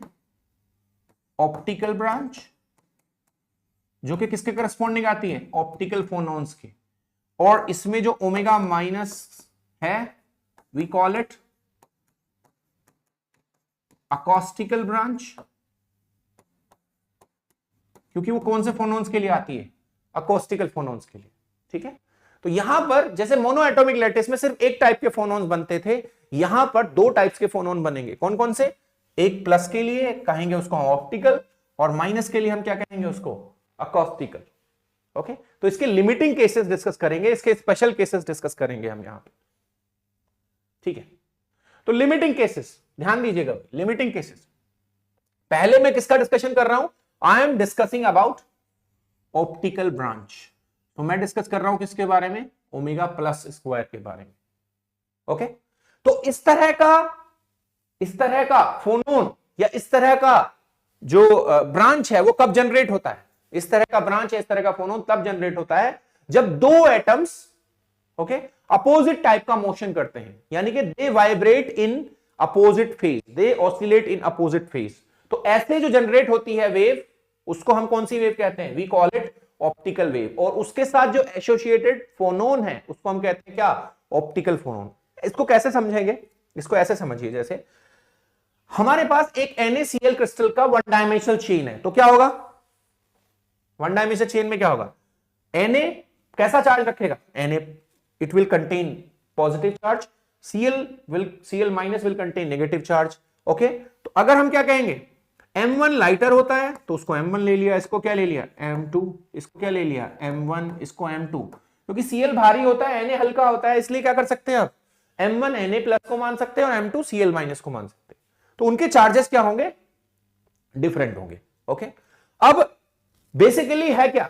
ऑप्टिकल ब्रांच, जो कि किसके करस्पॉन्डिंग आती है, ऑप्टिकल फोनॉन्स के। और इसमें जो ओमेगा माइनस है वी कॉल इट अकॉस्टिकल ब्रांच, क्योंकि वो कौन से फोनॉन्स के लिए आती है, अकॉस्टिकल फोनॉन्स के लिए। ठीक है, तो यहां पर जैसे मोनो एटॉमिक लैटिस में सिर्फ एक टाइप के फोनॉन्स बनते थे, यहां पर दो टाइप्स के फोनॉन बनेंगे। कौन कौन से, एक प्लस के लिए कहेंगे उसको हम ऑप्टिकल, और माइनस के लिए हम क्या कहेंगे उसको, अकॉस्टिकल। ओके, तो इसके लिमिटिंग केसेस डिस्कस करेंगे, इसके स्पेशल केसेस डिस्कस करेंगे हम यहां पे। ठीक है, तो लिमिटिंग केसेस ध्यान दीजिएगा, लिमिटिंग केसेस। पहले मैं किसका डिस्कशन कर रहा हूं, I am discussing about optical branch. तो मैं डिस्कस कर रहा हूं किसके बारे में, ओमेगा प्लस स्क्वायर के बारे में। ओके, तो इस तरह का फोनोन या इस तरह का जो ब्रांच है वो कब जनरेट होता है, इस तरह का ब्रांच है, इस तरह का फोनोन तब जनरेट होता है जब दो एटम्स ओके अपोजिट टाइप का मोशन करते हैं, यानी कि they vibrate in opposite phase, they oscillate in opposite phase. तो ऐसे जो जनरेट होती है वेव, उसको हम कौन सी वेव कहते हैं, we call it optical wave. और उसके साथ जो एसोसिएटेड फोनोन है उसको हम कहते हैं क्या, ऑप्टिकल फोनोन। इसको कैसे समझेंगे, इसको ऐसे समझिए, जैसे हमारे पास एक NaCl क्रिस्टल का वन डायमेंशनल चेन है, तो क्या होगा, वन डायमेंशनल चेन में क्या होगा, Na कैसा चार्ज रखेगा, Na it will contain positive charge, Cl minus will contain negative charge. Okay, तो अगर हम क्या कहेंगे, M1 लाइटर होता है तो उसको M1 ले लिया, इसको क्या ले लिया M2, इसको क्या ले लिया M1, इसको M2, क्योंकि Cl भारी होता है, Na हल्का होता है, इसलिए क्या कर सकते हैं आप, M1 Na प्लस को मान सकते हैं और M2 Cl माइनस को मान सकते हैं। तो उनके चार्जेस क्या होंगे, डिफरेंट होंगे। ओके, अब बेसिकली है क्या,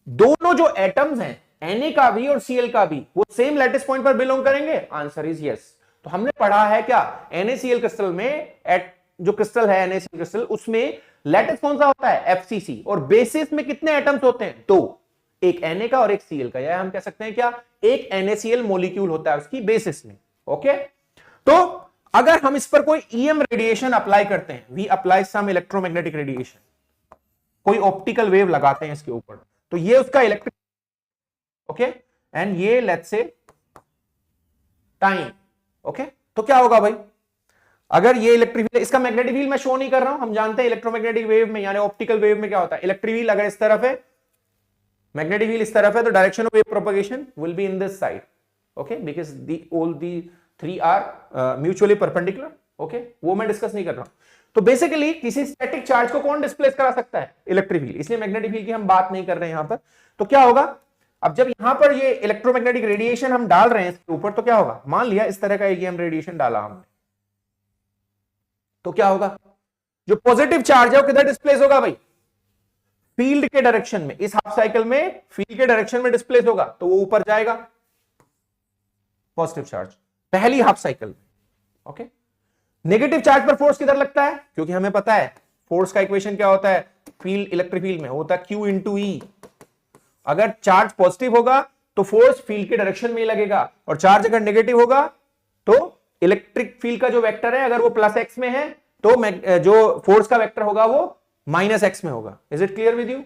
दोनों जो एटम्स हैं Na का भी और Cl का भी, वो सेम लैटिस पॉइंट पर बिलोंग करेंगे, आंसर इज यस। तो हमने पढ़ा है क्या, NaCl क्रिस्टल में जो क्रिस्टल है NaCl क्रिस्टल, उसमें लैटिस कौन सा होता है, FCC, और बेसिस में कितने एटम्स होते हैं, दो। एक Na का और एक Cl का, या हम कह सकते हैं क्या, एक NaCl मॉलिक्यूल होता है उसकी बेसिस में। ओके, तो अगर हम इस पर कोई EM रेडिएशन अप्लाई करते हैं, we apply some electromagnetic radiation, कोई ऑप्टिकल वेव लगाते हैं इसके ऊपर, तो ये उसका इलेक्ट्रिक, ओके, एंड ये लेट्स से टाइम। ओके, तो क्या होगा भाई, अगर ये इलेक्ट्रिक फील्ड, इसका मैग्नेटिक फील्ड मैं शो नहीं कर रहा हूं, हम जानते हैं इलेक्ट्रोमैग्नेटिक वेव में यानी ऑप्टिकल वेव में क्या होता है, इलेक्ट्रिक फील्ड अगर इस तरफ है, मैग्नेटिक फील्ड इस तरफ है, तो direction of wave propagation will be in this side. Okay, because all the three are mutually perpendicular. Okay, वो मैं डिस्कस नहीं कर रहा हूं। तो बेसिकली किसी स्टैटिक चार्ज को कौन डिस्प्लेस करा सकता है, इलेक्ट्रिक फील्ड, इसलिए मैग्नेटिक फील्ड की हम बात नहीं कर रहे हैं यहां पर। तो क्या होगा, अब जब यहां पर ये इलेक्ट्रोमैग्नेटिक रेडिएशन हम डाल रहे हैं इसके ऊपर, तो क्या होगा, मान लिया इस तरह का हम रेडिएशन डाला हमने, तो क्या होगा, जो पॉजिटिव चार्ज है वो किधर डिस्प्लेस होगा भाई, फील्ड के डायरेक्शन में, इस हाफ साइकिल में फील्ड के डायरेक्शन में डिस्प्लेस होगा, तो वो ऊपर जाएगा पॉजिटिव चार्ज पहली हाफ साइकिल में। ओके, नेगेटिव चार्ज पर फोर्स किधर लगता है, क्योंकि हमें पता है फोर्स का इक्वेशन क्या होता है, फील्ड इलेक्ट्रिक फील्ड में होता है Q इंटू E। अगर चार्ज पॉजिटिव होगा तो फोर्स फील्ड के डायरेक्शन में ही लगेगा, और चार्ज अगर नेगेटिव होगा तो इलेक्ट्रिक फील्ड का जो वेक्टर है अगर वो प्लस एक्स में है, तो जो फोर्स का वेक्टर होगा वो माइनस एक्स में होगा। Is it clear with you?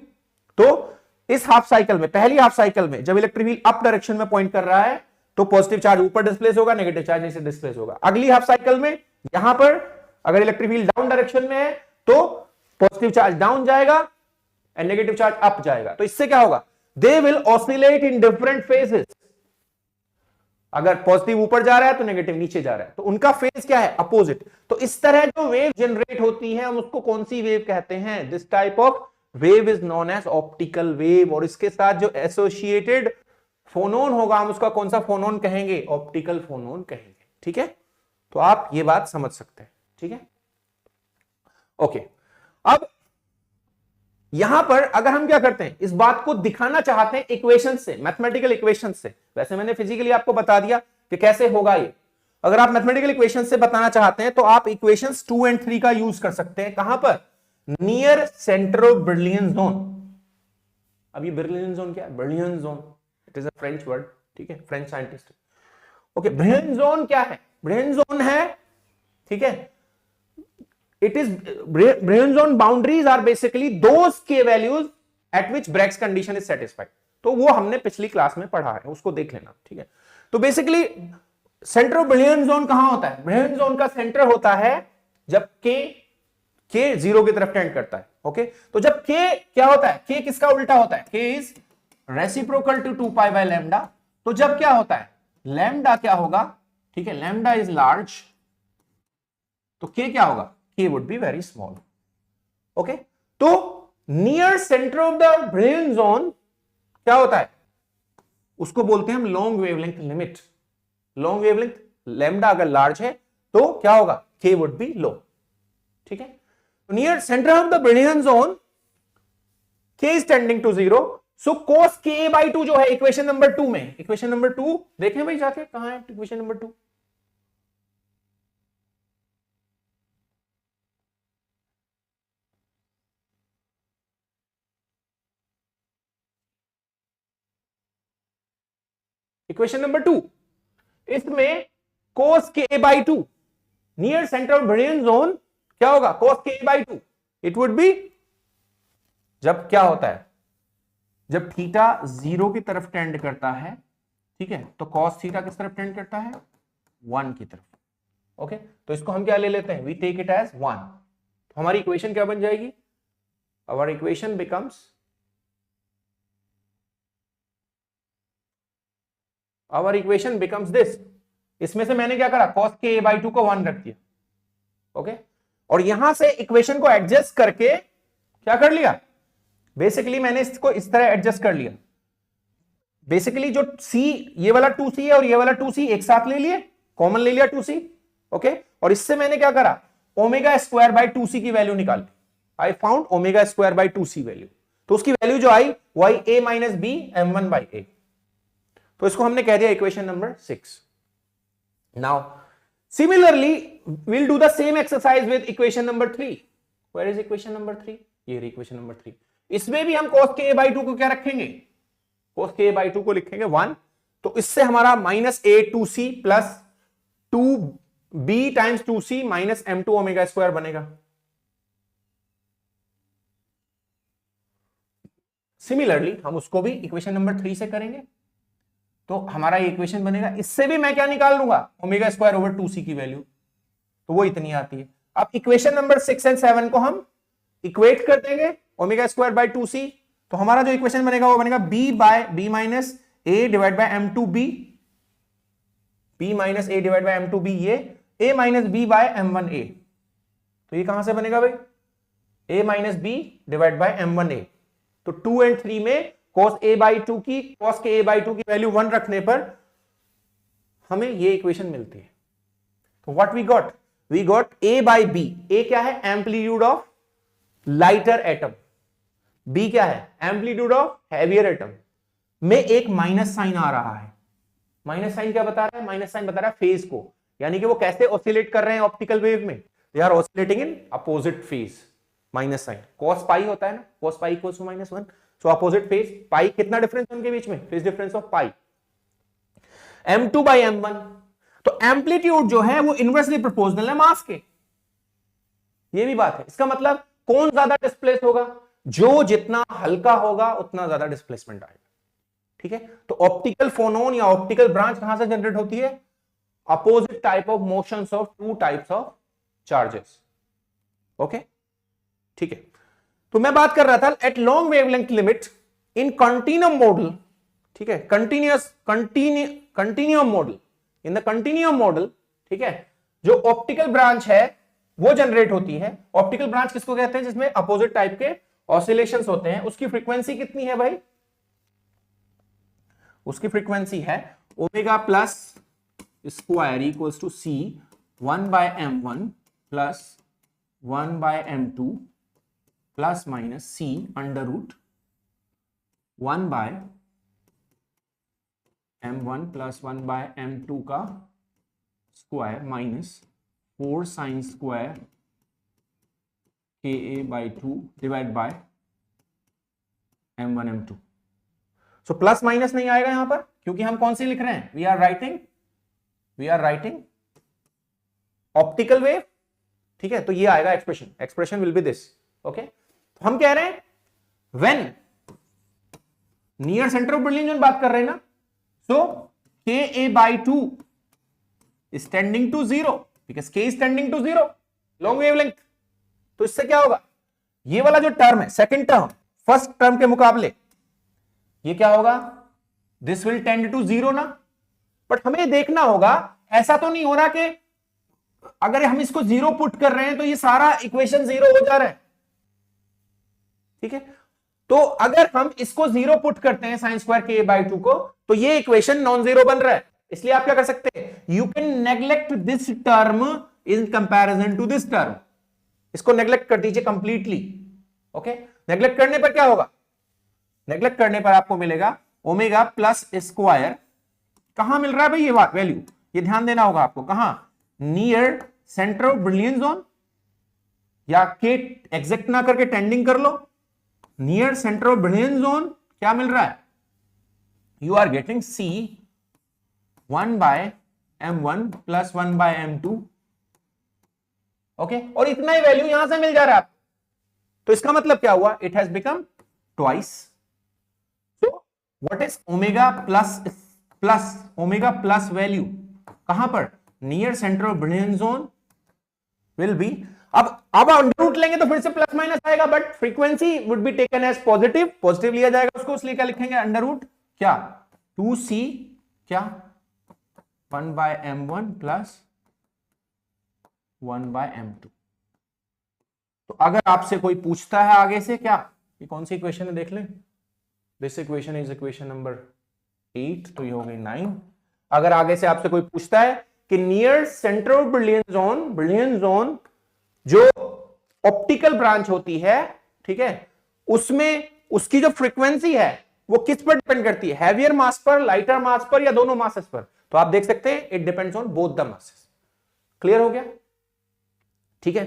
तो इस हाफ साइकिल में, पहली हाफ साइकिल में जब इलेक्ट्रिक फील्ड अप डायरेक्शन में पॉइंट कर रहा है, तो पॉजिटिव चार्ज ऊपर डिस्प्लेस होगा, नेगेटिव चार्ज नीचे डिस्प्लेस होगा। अगली हाफ साइकिल में यहां पर अगर इलेक्ट्रिक फील्ड डाउन डायरेक्शन में है, तो पॉजिटिव चार्ज डाउन जाएगा एंड नेगेटिव चार्ज अप जाएगा। तो इससे क्या होगा, they will oscillate in different phases. अगर पॉजिटिव ऊपर जा रहा है तो नेगेटिव नीचे जा रहा है, तो उनका फेज क्या है, अपोजिट। तो इस तरह जो वेव जनरेट होती है हम उसको कौन सी वेव कहते हैं, this type of wave is known as optical wave. और इसके साथ जो एसोसिएटेड फोनोन होगा हम उसका कौन सा फोनोन कहेंगे, ऑप्टिकल फोनोन कहेंगे। ठीक है, तो आप ये बात समझ सकते हैं। ठीक है, ओके। अब यहां पर अगर हम क्या करते हैं, इस बात को दिखाना चाहते हैं इक्वेशन से, मैथमेटिकल इक्वेशन से। वैसे मैंने फिजिकली आपको बता दिया कि कैसे होगा ये। अगर आप मैथमेटिकल इक्वेशन से बताना चाहते हैं तो आप इक्वेशंस 2 और 3 का यूज कर सकते हैं। कहां पर, near centre of brilliant zone. अब ये ब्रिलियन जोन क्या है, brilliant zone it is a French word, ठीक है, French scientist. Okay, brilliant zone क्या है, ब्रिलियन जोन है, ठीक है, it is Brillouin zone boundaries are basically those k values at which Bragg's condition is satisfied। तो वो हमने पिछली क्लास में पढ़ा है, उसको देख लेना। ठीक है, तो basically centre of brilliant zone कहां होता है, ब्रिलियन जोन का सेंटर होता है जब k 0 की तरफ टेंड करता है। ओके, तो जब k क्या होता है, k किसका उल्टा होता है, k is reciprocal to 2 pi by lambda. तो जब क्या होता है, लैम्डा क्या होगा, ठीक है, लैम्डा इज लार्ज, तो k क्या होगा, k would be very small। Okay, तो near centre of the Brillouin zone क्या होता है, उसको बोलते हैं हम long wavelength limit. Long wavelength lambda अगर लार्ज है तो क्या होगा, k would be low। ठीक है, तो near centre of the Brillouin zone k is tending to 0, so cos k by 2 जो है इक्वेशन नंबर 2 में, इक्वेशन नंबर 2 देखें भाई जाके, कहां है इक्वेशन नंबर 2, इक्वेशन नंबर 2, इसमें cos k by 2 near centre of brilliant zone क्या होगा, cos k by 2 it would B, जब क्या होता है, जब थीटा 0 की तरफ टेंड करता है, ठीक है, तो cos थीटा किस तरफ टेंड करता है, 1 की तरफ। ओके, तो इसको हम क्या ले लेते हैं, वी टेक इट एज 1। तो हमारी इक्वेशन क्या बन जाएगी, our equation becomes, our equation becomes this. इसमें से मैंने क्या करा, cos k by 2 को 1 रख दिया। ओके, और यहां से इक्वेशन को एडजस्ट करके क्या कर लिया, बेसिकली मैंने इसको इस तरह एडजस्ट कर लिया। बेसिकली जो c, ये वाला 2c है और ये वाला 2c एक साथ ले लिए, कॉमन ले लिया 2c। ओके, और इससे मैंने क्या करा, ओमेगा स्क्वायर बाय 2c की वैल्यू निकाली। I found omega square by 2c value, तो उसकी वैल्यू जो आई वो आई a minus b m1 by a। तो इसको हमने कह दिया इक्वेशन number 6। Now similarly we'll do the same exercise with equation number 3। where is equation number 3, ये इक्वेशन नंबर 3। इसमें भी हम cos k by 2 को क्या रखेंगे, cos k by 2 को लिखेंगे 1, तो इससे हमारा -a2c plus 2b times 2c minus m2 omega square बनेगा। सिमिलरली हम उसको भी इक्वेशन नंबर 3 से करेंगे, तो हमारा ये इक्वेशन बनेगा, इससे भी मैं क्या निकाल लूंगा, ओमेगा स्क्वायर ओवर 2c की वैल्यू, तो वो इतनी आती है। अब इक्वेशन नंबर 6 एंड 7 को हम इक्वेट कर देंगे ओमेगा स्क्वायर बाय 2c, तो हमारा जो इक्वेशन बनेगा वो बनेगा b by b minus a divide by m2b, b minus a divide by m2b, ये a minus b bye m1a, तो ये कहां से बनेगा भाई, a minus b divide by m1a, तो 2 एंड 3 में cos a by 2 की cos के a by 2 की वैल्यू 1 रखने पर हमें ये इक्वेशन मिलती है। तो what we got a by b, a क्या है, amplitude of lighter atom, b क्या है, एम्पलीट्यूड ऑफ हैवियर एटम, में एक माइनस साइन आ रहा है। माइनस साइन क्या बता रहा है, माइनस साइन बता रहा है फेज को, यानी कि वो कैसे ऑसिलेट कर रहे हैं ऑप्टिकल वेव में, they are oscillating in opposite phase. Minus sine cos pi होता है ना, cos pi equals to -1, so opposite phase, pi कितना डिफरेंस उनके बीच में, phase difference of pi, m2 by m1, तो एम्पलीट्यूड जो है वो इनवर्सली प्रोपोर्शनल है मास के, ये भी बात है। इसका मतलब कौन ज्यादा डिस्प्लेस होगा, जो जितना हल्का होगा उतना ज्यादा डिस्प्लेसमेंट आएगा, ठीक है। तो ऑप्टिकल फोनोन या ऑप्टिकल ब्रांच कहां से जनरेट होती है, opposite type of motions of two types of charges, okay, ठीक है। तो मैं बात कर रहा था at long wavelength limit in continuum model, ठीक है, continuum model, in the continuum model, ठीक है, जो ऑप्टिकल ब्रांच है वो जनरेट होती है। ऑप्टिकल ब्रांच किसको कहते हैं, जिसमें अपोजिट टाइप के ऑसिलेशंस होते हैं। उसकी फ्रीक्वेंसी कितनी है भाई, उसकी फ्रीक्वेंसी है omega plus square equals to c 1 by m1 plus 1 by m2 plus minus c under root 1 by m1 plus 1 by m2 का square minus 4 sine square ka by 2 divide by m1 m2। So plus minus नहीं आएगा यहां पर, क्योंकि हम कौन सी लिख रहे हैं, we are writing optical wave, ठीक है। तो ये आएगा expression will be this, okay. तो हम कह रहे हैं when near centre of Brillouin zone बात कर रहे हैं ना, so ka by 2 is tending to 0 because k is tending to 0 long wavelength. तो इससे क्या होगा, ये वाला जो टर्म है सेकंड टर्म फर्स्ट टर्म के मुकाबले ये क्या होगा, दिस विल टेंड टू 0 ना। बट हमें देखना होगा ऐसा तो नहीं हो रहा कि अगर हम इसको 0 पुट कर रहे हैं तो ये सारा इक्वेशन 0 हो जा रहा है, ठीक है। तो अगर हम इसको 0 पुट करते हैं साइन स्क्वायर के बाई 2 को, तो ये इक्वेशन नॉन जीरो बन रहा है। इसलिए आप क्या कर सकते हैं, you can neglect this term in comparison to this term, इसको नेग्लेक्ट कर दीजिए कंप्लीटली, ओके। नेग्लेक्ट करने पर क्या होगा, नेग्लेक्ट करने पर आपको मिलेगा ओमेगा प्लस स्क्वायर, कहां मिल रहा है भाई ये वैल्यू, ये ध्यान देना होगा आपको, कहां, near centre of Brillouin zone, या के एग्जैक्ट ना करके टेंडिंग कर लो, near centre of Brillouin zone क्या मिल रहा है, you are getting c 1 by m1 plus 1 by m2, okay. और इतना ही वैल्यू यहां से मिल जा रहा है, तो इसका मतलब क्या हुआ, it has become twice. So what is omega plus value कहां पर, near centre of Brillouin zone will be, अब अंडर रूट लेंगे तो फिर से प्लस माइनस आएगा, but frequency would be taken as positive लिया जाएगा उसको, इसलिए क्या लिखेंगे, अंडर रूट क्या 2c क्या 1 by m1 plus 1 by m2। तो अगर आपसे कोई पूछता है आगे से, क्या ये कौन सी इक्वेशन है देख लें, this equation is equation number 8, तो ये हो गई 9। अगर आगे से आपसे कोई पूछता है कि near centre of Brillouin zone जो ऑप्टिकल ब्रांच होती है, ठीक है, उसमें उसकी जो फ्रीक्वेंसी है वो किस पर डिपेंड करती है, हैवियर मास पर, लाइटर मास पर, या दोनों मासेस पर, तो आप देख सकते हैं it depends on both the masses. Clear हो गया, ठीक है।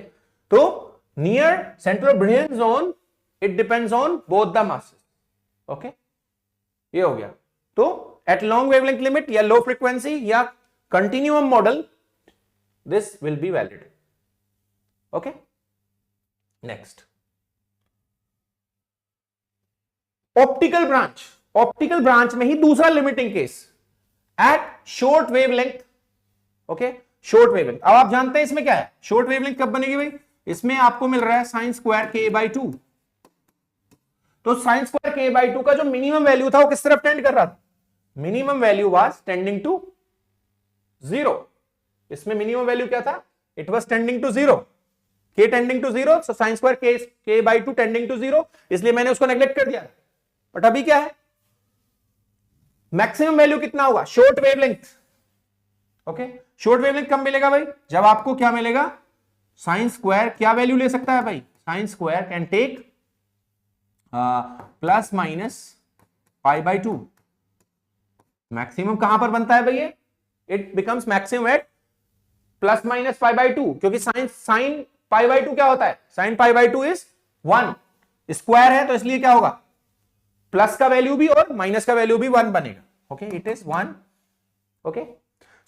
तो near centre of Brillouin zone it depends on both the masses, okay. ये हो गया। तो एट लॉन्ग वेवलेंथ लिमिट या लो फ्रीक्वेंसी या continuum model, this will be valid. Okay, next optical branch. Optical branch में ही दूसरा limiting case at short wavelength. Okay, short wavelength. अब आप जानते हैं इसमें क्या है, शॉर्ट वेवलेंथ कब बनेगी भाई, इसमें आपको मिल रहा है साइन स्क्वायर के बाई 2। तो साइन स्क्वायर के बाई 2 का जो मिनिमम वैल्यू था वो किस तरफ टेंड कर रहा था, minimum value was tending to 0। इसमें मिनिमम वैल्यू क्या था, it was tending to 0, k tending to 0, so sine square k by 2 tending to 0, इसलिए मैंने उसको नेग्लेक्ट कर दिया। बट अभी क्या है, मैक्सिमम वैल्यू कितना होगा, short wavelength. Okay, short wavelength कब मिलेगा भाई, जब आपको क्या मिलेगा, साइन स्क्वायर क्या वैल्यू ले सकता है भाई, sine square can take plus minus pi by 2। Maximum कहां पर बनता है भाई ये, it becomes maximum at plus minus pi by 2, क्योंकि साइन पाई बाई 2 क्या होता है, sine pi by 2 is 1, square है तो इसलिए क्या होगा, प्लस का वैल्यू भी और माइनस का वैल्यू भी 1 बनेगा। Okay, it is 1। Okay,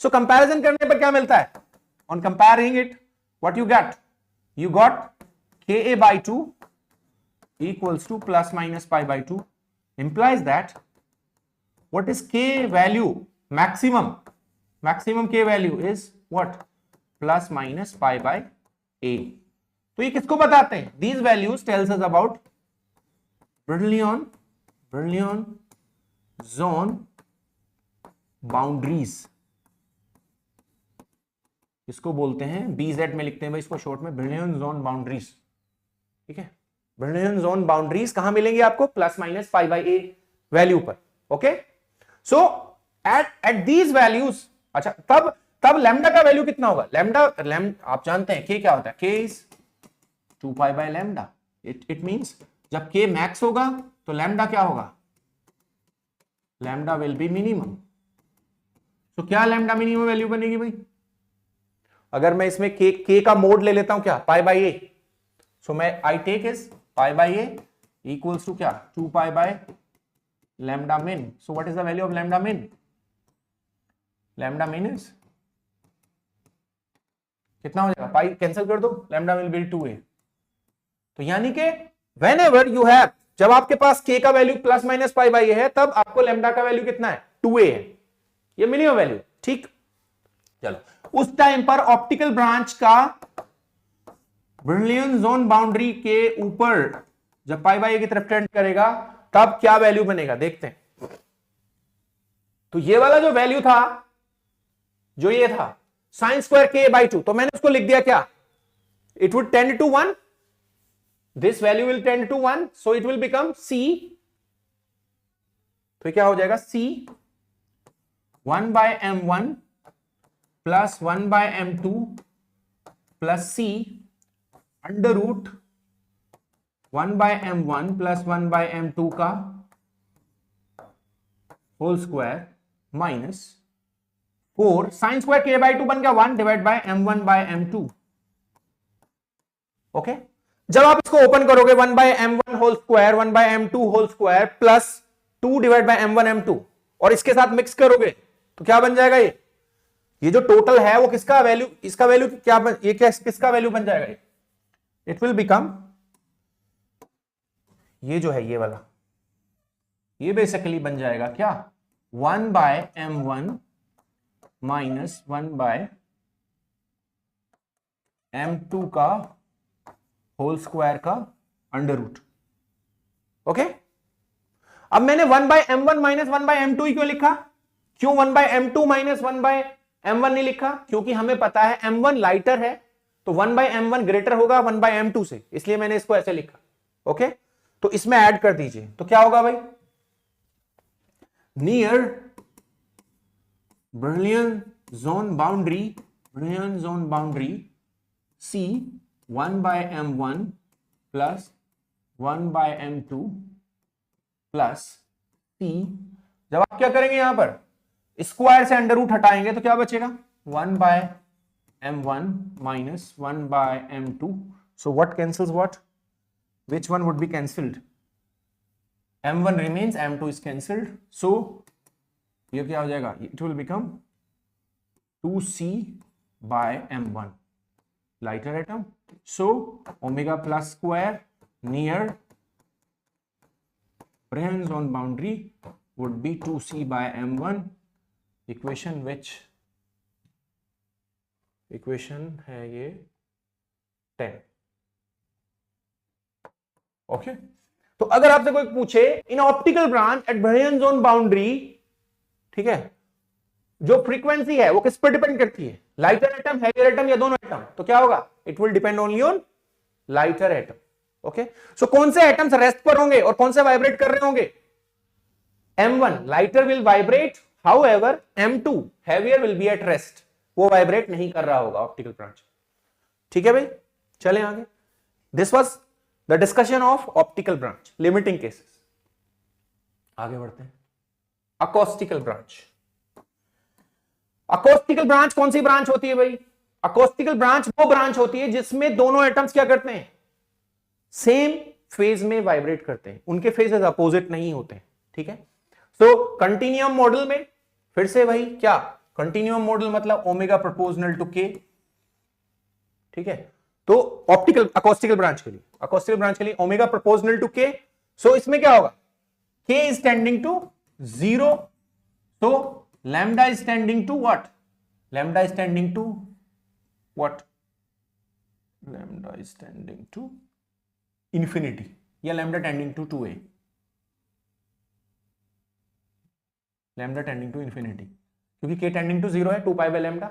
so comparison करने पर क्या मिलता है, on comparing it what you get, you got ka by 2 equals to plus minus pi by 2, implies that what is k value, maximum k value is what, plus minus pi by a। तो ये किसको बताते हैं, these values tells us about Brillouin zone boundaries, इसको बोलते हैं BZ में लिखते हैं भाई इसको शॉर्ट में, Brillouin zone boundaries। ठीक है, Brillouin zone boundaries कहां मिलेंगी आपको, plus minus pi by a value पर। Okay, so at these values, अच्छा तब लैम्डा का वैल्यू कितना होगा, लैम्डा आप जानते हैं k क्या होता है, k is 2 pi by lambda. It means जब k मैक्स होगा तो लैम्डा क्या होगा, लैम्डा विल बी मिनिमम। तो क्या लैम्डा मिनिमम वैल्यू बनेगी भाई, अगर मैं इसमें k का मोड ले लेता हूं क्या, पाई बाई ए, सो मैं I take is pi by a equals to क्या, 2 pi by lambda min. So what is the value of lambda min, lambda min is कितना हो जाएगा, पाई कैंसिल कर दो, लैम्डा विल बी 2a। तो यानी कि व्हेनेवर यू हैव, जब आपके पास k का value plus minus pi by है, तब आपको लैम्डा का वैल्यू कितना है, 2a है, ये मिनिमम वैल्यू। ठीक, चलो उस टाइम पर ऑप्टिकल ब्रांच का Brillouin जोन बाउंड्री के ऊपर जब पाई बाई की तरफ टेंड करेगा तब क्या वैल्यू बनेगा, देखते हैं। तो ये वाला जो वैल्यू था, जो ये था साइन स्क्वायर के बाई 2, तो मैंने उसको लिख दिया क्या, it would tend to 1, this value will tend to 1, so it will become c। तो क्या हो जाएगा, c 1 by m1 plus 1 by m2 plus c under root 1 by m1 plus 1 by m2 का whole square minus 4 sine square k by 2 बन गया 1 divide by m1 bye m2। Okay, जब आप इसको ओपन करोगे 1 by m1 whole square 1 by m2 whole square plus 2 divide by m1 m2 और इसके साथ मिक्स करोगे तो क्या बन जाएगा, ये जो टोटल है वो किसका वैल्यू, इसका वैल्यू क्या ये क्या किसका वैल्यू बन जाएगा, ये इट विल बिकम, ये जो है ये वाला, ये बेसिकली बन जाएगा क्या, 1 by m1 minus 1 by m2 का होल स्क्वायर का अंडर रूट। ओके, अब मैंने 1 by m1 minus 1 by m2 ही क्यों लिखा, क्यों 1 by m2 minus 1 by m1 नहीं लिखा, क्योंकि हमें पता है m1 लाइटर है तो 1 बाय m1 ग्रेटर होगा 1 बाय m2 से, इसलिए मैंने इसको ऐसे लिखा। ओके, तो इसमें ऐड कर दीजिए तो क्या होगा भाई, near Brillouin zone boundary c 1 by m1 plus 1 by m2 plus c, जब आप क्या करेंगे यहां पर स्क्वायर से अंडर रूट हटाएंगे तो क्या बचेगा, 1 by m1 minus 1 by m2, so what cancels what, which one would be cancelled, m1 remains, m2 is cancelled, सो ये क्या हो जाएगा, it will become 2c by m1 lighter atom. So omega plus square near Bragg-Jones boundary would be 2c by m1, equation which equation है ये 10. ओके तो अगर आपसे कोई पूछे in optical branch at Bragg-Jones boundary, ठीक है, जो फ्रीक्वेंसी है वो किस पर डिपेंड करती है, लाइटर एटम, हेवियर एटम या दोनों एटम, तो क्या होगा, it will depend only on lighter atom. Okay so कौन से एटम्स रेस्ट पर होंगे और कौन से वाइब्रेट कर रहे होंगे, m1 lighter will vibrate, however m2 heavier will be at rest, वो वाइब्रेट नहीं कर रहा होगा ऑप्टिकल ब्रांच. ठीक है भाई, चलें आगे. This was the discussion of optical branch, limiting cases. आगे बढ़ते हैं. अकोस्टिकल ब्रांच. अकोस्टिकल ब्रांच कौन सी ब्रांच होती है भाई, अकोस्टिकल ब्रांच वो ब्रांच होती है जिसमें दोनों एटम्स क्या करते हैं, सेम फेज में वाइब्रेट करते हैं, उनके फेजेस अपोजिट नहीं होते हैं. ठीक है, सो कंटिन्यूअम मॉडल में फिर से भाई क्या, कंटिन्यूअम मॉडल मतलब ओमेगा प्रोपोर्शनल टू के. ठीक है, तो ऑप्टिकल अकोस्टिकल ब्रांच के लिए, अकोस्टिकल ब्रांच के लिए ओमेगा प्रोपोर्शनल टू के. सो इसमें क्या होगा, के इज टेंडिंग टू 0, तो lambda is tending to what, lambda is tending to what, lambda is tending to infinity या lambda tending to 2a, lambda tending to infinity, क्योंकि k tending to 0 है, 2 pi by lambda.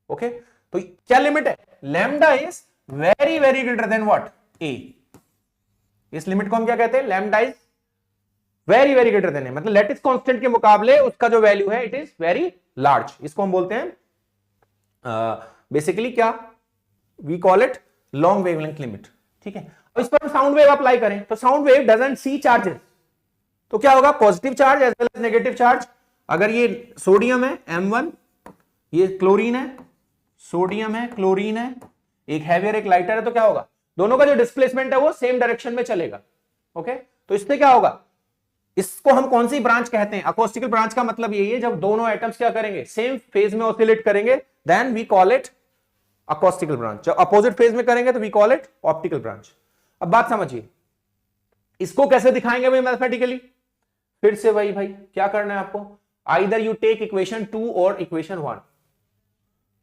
ओके तो क्या लिमिट है, lambda is very very greater than what, a. इस लिमिट को हम क्या कहते हैं, lambda is very very greater than है, मतलब लैटिस कांस्टेंट के मुकाबले उसका जो वैल्यू है इट इज वेरी लार्ज. इसको हम बोलते हैं बेसिकली क्या, we call it long wavelength limit. ठीक है, अब इस पर हम साउंड वेव अप्लाई करें तो sound wave doesn't see charges, तो क्या होगा, positive charge as well as negative charge. अगर ये सोडियम है m1, ये क्लोरीन है, सोडियम है, क्लोरीन है, एक हैवियर एक लाइटर है, तो क्या होगा, दोनों का जो डिस्प्लेसमेंट है वो सेम डायरेक्शन में चलेगा. ओके तो इससे क्या होगा, इसको हम कौन सी ब्रांच कहते हैं, अकोस्टिकल ब्रांच का मतलब यही है जब दोनों एटम्स क्या करेंगे, सेम फेज में ऑसिलेट करेंगे, then we call it acoustical branch. जब अपोजिट फेज में करेंगे तो we call it optical branch. अब बात समझिए, इसको कैसे दिखाएंगे भाई मैथमेटिकली, फिर से वही भाई क्या करना है आपको, आइदर यू टेक इक्वेशन 2 और इक्वेशन 1.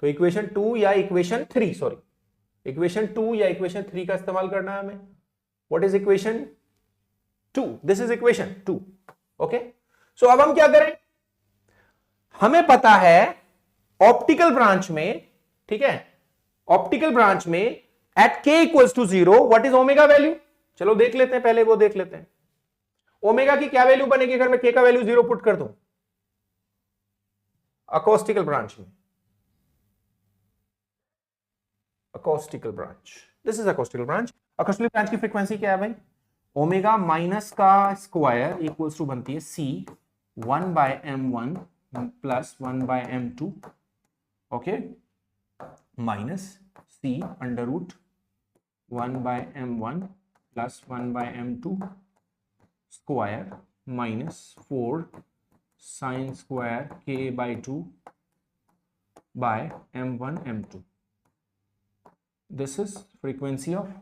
तो इक्वेशन 2 या इक्वेशन 3, सॉरी इक्वेशन 2 या इक्वेशन 3 का इस्तेमाल करना है हमें. What is equation 2, this is equation 2. Okay so अब हम क्या करें, हमें पता है ऑप्टिकल ब्रांच में, ठीक है, ऑप्टिकल ब्रांच में at k equals to 0 what is omega value. चलो देख लेते हैं, पहले वो देख लेते हैं. ओमेगा की क्या वैल्यू बनेगी अगर मैं k का वैल्यू 0 पुट कर दूं अकोस्टिकल ब्रांच में, acoustical branch, this is acoustical branch. Acoustical branch की फ्रीक्वेंसी क्या है भाई, ओमेगा माइनस का स्क्वायर इक्वल्स टू बनती है c 1 by m1 plus 1 by m2, okay, minus c under root 1 by m1 plus 1 by m2 square minus 4 sine square k by 2 by m1 m2. This is frequency of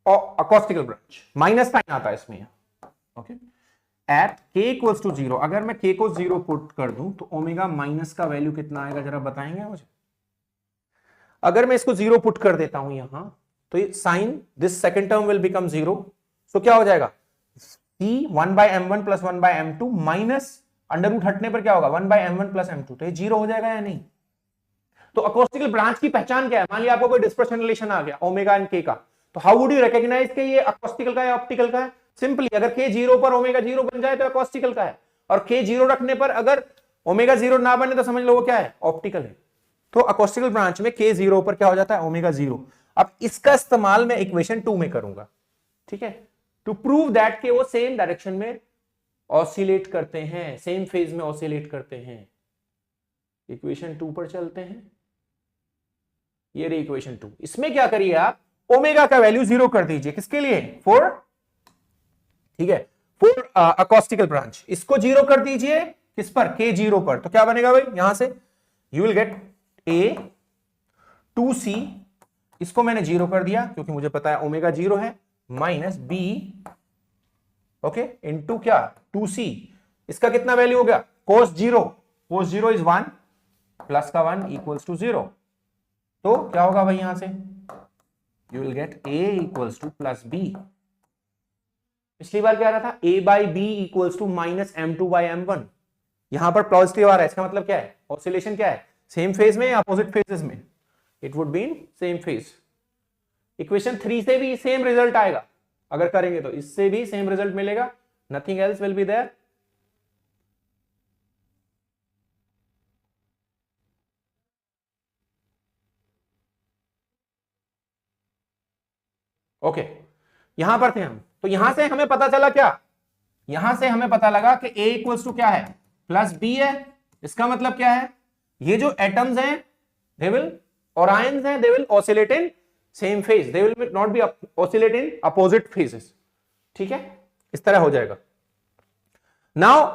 acoustical branch. Minus sign आता है इसमें. Okay at k equals to 0, अगर मैं k को 0 पुट कर दूं तो ओमेगा माइनस का वैल्यू कितना आएगा जरा बताएंगे मुझे. अगर मैं इसको 0 पुट कर देता हूं यहां तो ये sine this second term will become 0, so क्या हो जाएगा, c 1 by m1 plus 1 by m2 minus under root हटने पर क्या होगा 1 बाय m1 प्लस m2, तो ये 0 हो जाएगा या नहीं. तो अकोस्टिकल ब्रांच की पहचान क्या है, मान लिया आपको कोई डिस्पर्शन रिलेशन आ गया ओमेगा एंड k का, तो हाउ वुड यू रिकॉग्नाइज कि ये अकोस्टिकल का है ऑप्टिकल का है. सिंपली अगर k 0 पर ओमेगा 0 बन जाए तो अकोस्टिकल का है, और k 0 रखने पर अगर ओमेगा 0 ना बने तो समझ लो वो क्या है, ऑप्टिकल है. तो अकोस्टिकल ब्रांच में k 0 पर क्या हो जाता है, ओमेगा 0. अब इसका इस्तेमाल मैं इक्वेशन 2 में करूंगा, ठीक है, टू प्रूव दैट कि वो सेम डायरेक्शन में ऑसिलेट करते हैं, सेम फेज में ऑसिलेट करते हैं. इक्वेशन 2 पर चलते हैं, ये रही इक्वेशन 2. इसमें क्या करिए आप, ओमेगा का वैल्यू 0 कर दीजिए, किसके लिए, फॉर, ठीक है, फॉर अकॉस्टिकल ब्रांच। इसको 0 कर दीजिए किस पर, K0 पर, तो क्या बनेगा भाई यहां से यू विल गेट A2C, इसको मैंने 0 कर दिया क्योंकि मुझे पता है ओमेगा 0 है, माइनस B ओके इंटू क्या 2C, इसका कितना वैल्यू हो गया cos 0 इज 1 प्लस का 1 इक्वल्स टू 0, तो क्या होगा भाई यहां से you will get A equals to plus B। पिछली बार क्या आ रहा था A by B equals to minus M2 by M1, यहां पर पॉजिटिव आ रहा है, इसका मतलब क्या है ऑसिलेशन क्या है, सेम फेज में या अपोजिट फेजेस में, it would be in same phase. Equation 3 से भी सेम रिजल्ट आएगा, अगर करेंगे तो इससे भी सेम रिजल्ट मिलेगा, nothing else will be there. Okay यहां पर थे हम, तो यहां से हमें पता चला क्या, यहां से हमें पता लगा कि A इक्वल्स टू क्या है प्लस B है। इसका मतलब क्या है, ये जो एटम्स हैं दे विल और आयंस हैं they will oscillate in same phase, they will not be oscillate in opposite phases, ठीक है, इस तरह हो जाएगा। नाउ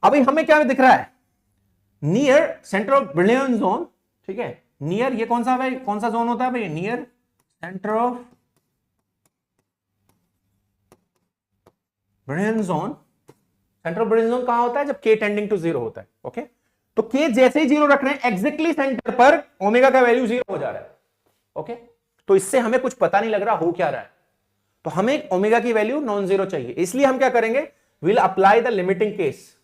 अभी हमें क्या दिख रहा है, near centre of brilliant zone, ठीक है, नियर ये कौन सा भाई, कौन सा जोन होता है भाई, near centre of brilliant zone. Centre of brilliant zone कहां होता है, जब K टेंडिंग टू 0 होता है, ओके तो K जैसे ही 0 रख रहे हैं एग्जैक्टली सेंटर पर ओमेगा का वैल्यू 0 हो जा रहा है, ओके तो इससे हमें कुछ पता नहीं लग रहा हो क्या रहा है, तो हमें ओमेगा की वैल्यू नॉन जीरो चाहिए, इसलिए हम क्या करेंगे, we'll apply the limiting case,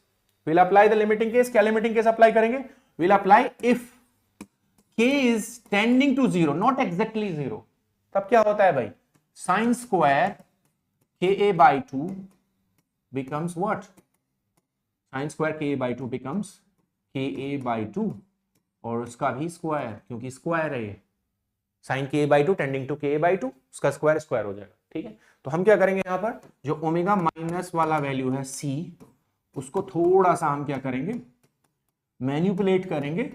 we'll apply the limiting case, क्या लिमिटिंग केस अप्लाई करेंगे, we'll apply if K is tending to 0 not exactly 0, तब क्या होता है भाई sine square Ka by 2 becomes what, sine square Ka by 2 becomes Ka by 2 और उसका भी स्क्वायर, क्योंकि स्क्वायर है ये sine Ka by 2 tending to Ka by 2, उसका स्क्वायर स्क्वायर हो जाएगा, ठीक है। तो हम क्या करेंगे यहां पर जो ओमेगा माइनस वाला वैल्यू है C, उसको थोड़ा सा हम क्या करेंगे मैन्युपुलेट करेंगे,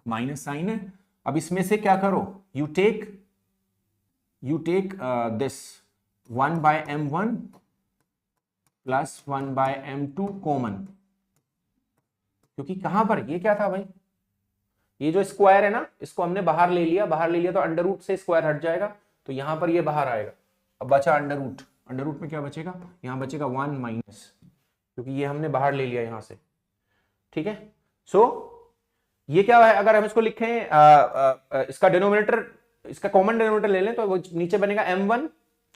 माइनस साइन है, अब इसमें से क्या करो you take this 1 by m1 plus 1 by m2 common, क्योंकि कहां पर ये क्या था भाई, ये जो स्क्वायर है ना इसको हमने बाहर ले लिया तो अंडर रूट से स्क्वायर हट जाएगा, तो यहां पर ये बाहर आएगा, अब बचा अंडर रूट में क्या बचेगा, यहां बचेगा 1 माइनस, क्योंकि ये हमने बाहर ले लिया यहां से, ठीक है। सो ये क्या है, अगर हम इसको लिखें इसका डिनोमिनेटर, इसका कॉमन डिनोमिनेटर ले लें तो वो नीचे बनेगा m1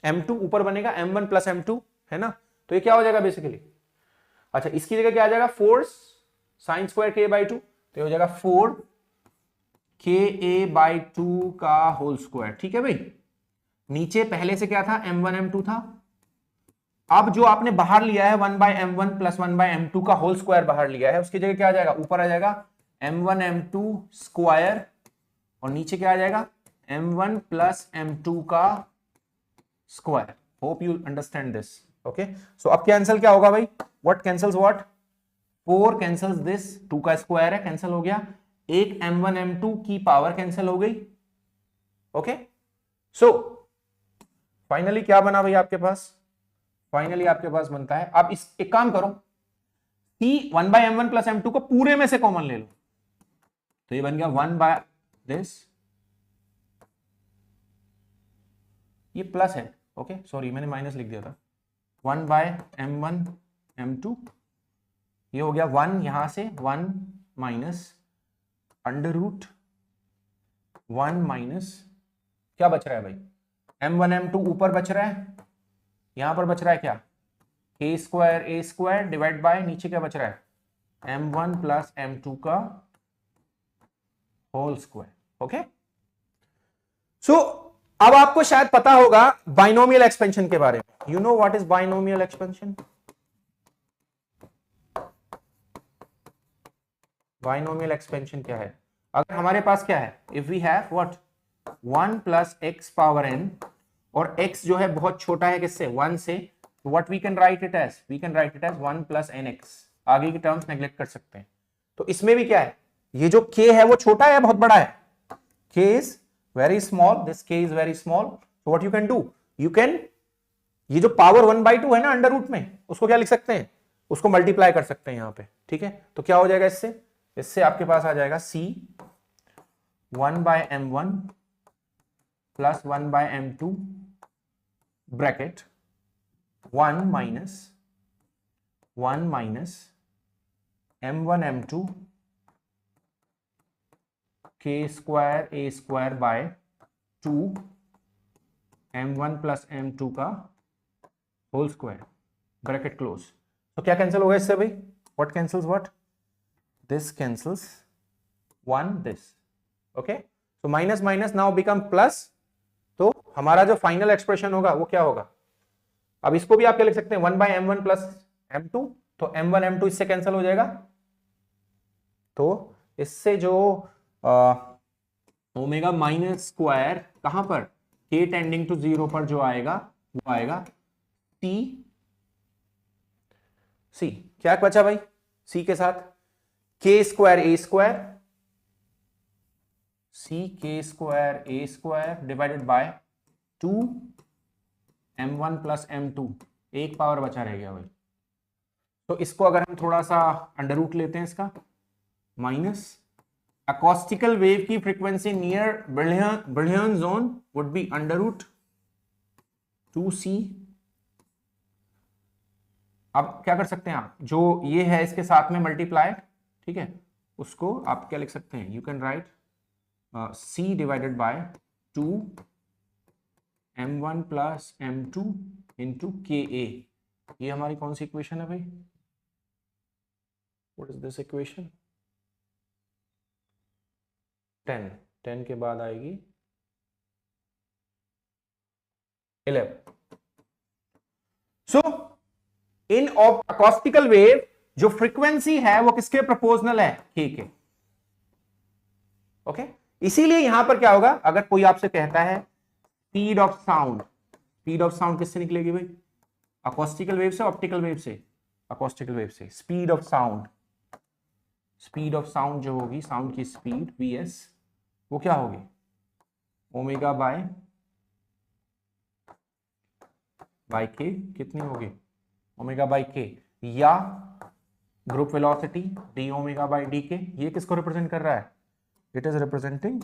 m2, ऊपर बनेगा m1 प्लस m2, है ना, तो ये क्या हो जाएगा बेसिकली, अच्छा इसकी जगह क्या आ जाएगा 4 साइन स्क्वायर K बाई 2, तो हो जाएगा 4 Ka बाई 2 का होल स्क्वायर, ठीक है भाई। नीचे पहले से क्या था m1 m2 था, अब जो आपने बाहर लिया है 1 by m1 plus 1 by m2 का होल स्क्वायर बाहर लिया है, उसकी जगह क्या आ जाएगा, ऊपर आ जाएगा m1 m2 स्क्वायर और नीचे क्या आ जाएगा m1 प्लस m2 का square. Hope you understand this, okay. So अब कैंसिल क्या होगा भाई, what cancels what, 4 cancels this, 2 का स्क्वायर है कैंसिल हो गया, एक m1 m2 की पावर कैंसिल हो गई, ओके। सो फाइनली क्या बना भाई आपके पास, फाइनली आपके पास बनता है, आप इस एक काम करो C 1 by m1 plus m2 को पूरे में से कॉमन ले लो, तो ये बन गया 1 बाय दिस, ये प्लस है, ओके सॉरी मैंने माइनस लिख दिया था, 1 बाय m1 m2, ये हो गया 1 यहां से 1 माइनस अंडर रूट 1 माइनस क्या बच रहा है भाई m1 m2 ऊपर बच रहा है, यहां पर बच रहा है क्या a स्क्वायर डिवाइड बाय नीचे क्या बच रहा है m1 प्लस m2 का होल स्क्वायर, ओके। सो अब आपको शायद पता होगा बाइनोमियल एक्सपेंशन के बारे में, you know what is binomial expansion, binomial expansion क्या है, अगर हमारे पास क्या है if we have what 1 plus x power n और x जो है बहुत छोटा है किससे 1 से, तो what we can write it as, we can write it as 1 plus nx, आगे की टर्म्स नेग्लेक्ट कर सकते हैं, तो इसमें भी क्या है, ये जो k है वो छोटा है बहुत बड़ा है, k is very small, this k is very small, so what you can do, you can ये जो पावर 1/2 है ना अंडर रूट में, उसको क्या लिख सकते हैं, उसको मल्टीप्लाई कर सकते हैं यहां पे, ठीक है। तो क्या हो जाएगा इससे, इससे आपके पास आ जाएगा c 1/m1 plus 1/m2 bracket 1 minus m1 m2 k square a square by 2 m1 plus m2 का होल स्क्वायर ब्रैकेट क्लोज। तो क्या कैंसिल होगा इससे भाई, what cancels what, this cancels 1 this, okay. तो minus minus now become plus, तो हमारा जो फाइनल एक्सप्रेशन होगा वो क्या होगा, अब इसको भी आप क्या लिख सकते हैं 1/m1 प्लस m2, तो m1 m2 इससे कैंसिल हो जाएगा, तो इससे जो ओमेगा माइनस स्क्वायर कहां पर k टेंडिंग टू 0 पर जो आएगा वो आएगा c क्या बचा भाई, c के साथ k square a square, k square a square divided by 2 m1 plus m2, एक पावर बचा रह गया भाई। तो इसको अगर हम थोड़ा सा अंडर रूट लेते हैं इसका, माइनस अकॉस्टिकल वेव की frequency near Brillouin zone would be under root 2c। अब क्या कर सकते हैं आप, जो ये है इसके साथ में मल्टीप्लाई, ठीक है, उसको आप क्या लिख सकते हैं, you can write c divided by 2 m1 plus m2 into ka। ये हमारी कौन सी इक्वेशन है भाई, व्हाट इज दिस इक्वेशन, 10 के बाद आएगी 11। सो इन अकॉस्टिकल वेव जो फ्रीक्वेंसी है वो किसके प्रोपोर्शनल है, k के, ओके। इसीलिए यहां पर क्या होगा, अगर कोई आपसे कहता है speed of sound, speed of sound किससे निकलेगी भाई, अकॉस्टिकल वेव से, ऑप्टिकल वेव से, अकॉस्टिकल वेव से। Speed of sound, speed of sound जो होगी, साउंड की स्पीड vs, वो क्या होगी ओमेगा बाय के, कितनी होगी ओमेगा बाय के, या group velocity D omega by D के। ये किसको रिप्रेजेंट कर रहा है, it is representing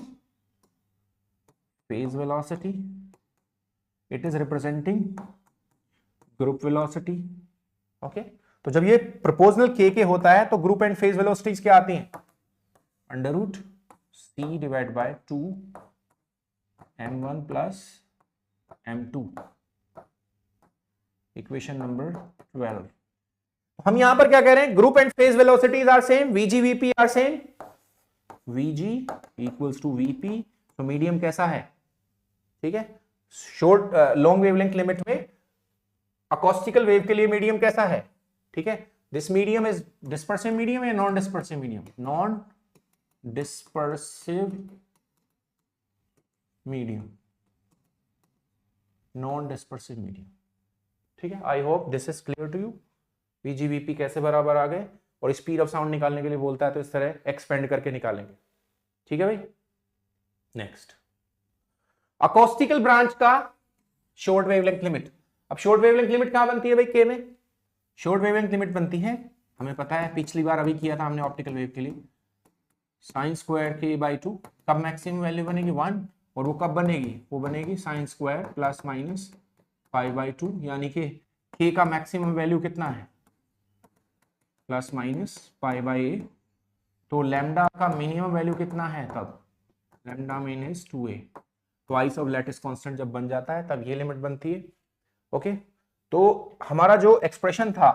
phase velocity, it is representing group velocity, okay. तो जब ये प्रोपोर्शनल के होता है तो ग्रुप एंड फेज वेलोसिटीज क्या आती हैं, under root c divide by 2 m1 plus m2, equation number 12। हम यहां पर क्या कह रहे हैं, group and phase velocities are same, vg vp are same, vg equals to vp। तो मीडियम कैसा है, ठीक है, शॉर्ट लॉन्ग वेवलेंथ लिमिट में अकॉस्टिकल वेव के लिए मीडियम कैसा है, ठीक है, this medium is dispersive medium या non dispersive medium, non dispersive medium, non dispersive medium, ठीक है। I hope this is clear to you. VGVP कैसे बराबर आ गए, और स्पीड ऑफ साउंड निकालने के लिए बोलता है तो इस तरह एक्सपेंड करके निकालेंगे, ठीक है भाई। नेक्स्ट अकॉस्टिकल ब्रांच का शॉर्ट वेवलेंथ लिमिट। अब शॉर्ट वेवलेंथ लिमिट कहां बनती है भाई, के में। शॉर्ट वेवलेंथ लिमिट बनती है, हमें पता है पिछली बार अभी किया था हमने ऑप्टिकल वेव के लिए, साइन स्क्वायर के बाई 2। कब मैक्सिमम वैल्यू बनेगी 1, और वो कब बनेगी, वो बनेगी साइन स्क्वायर प्लस माइनस 5/2, यानी कि के का मैक्सिमम वैल्यू कितना है, प्लस माइनस π/a। तो लैम्डा का मिनिमम वैल्यू कितना है तब, lambda minus 2a, twice of lattice constant जब बन जाता है तब ये लिमिट बनती है, ओके। तो हमारा जो एक्सप्रेशन था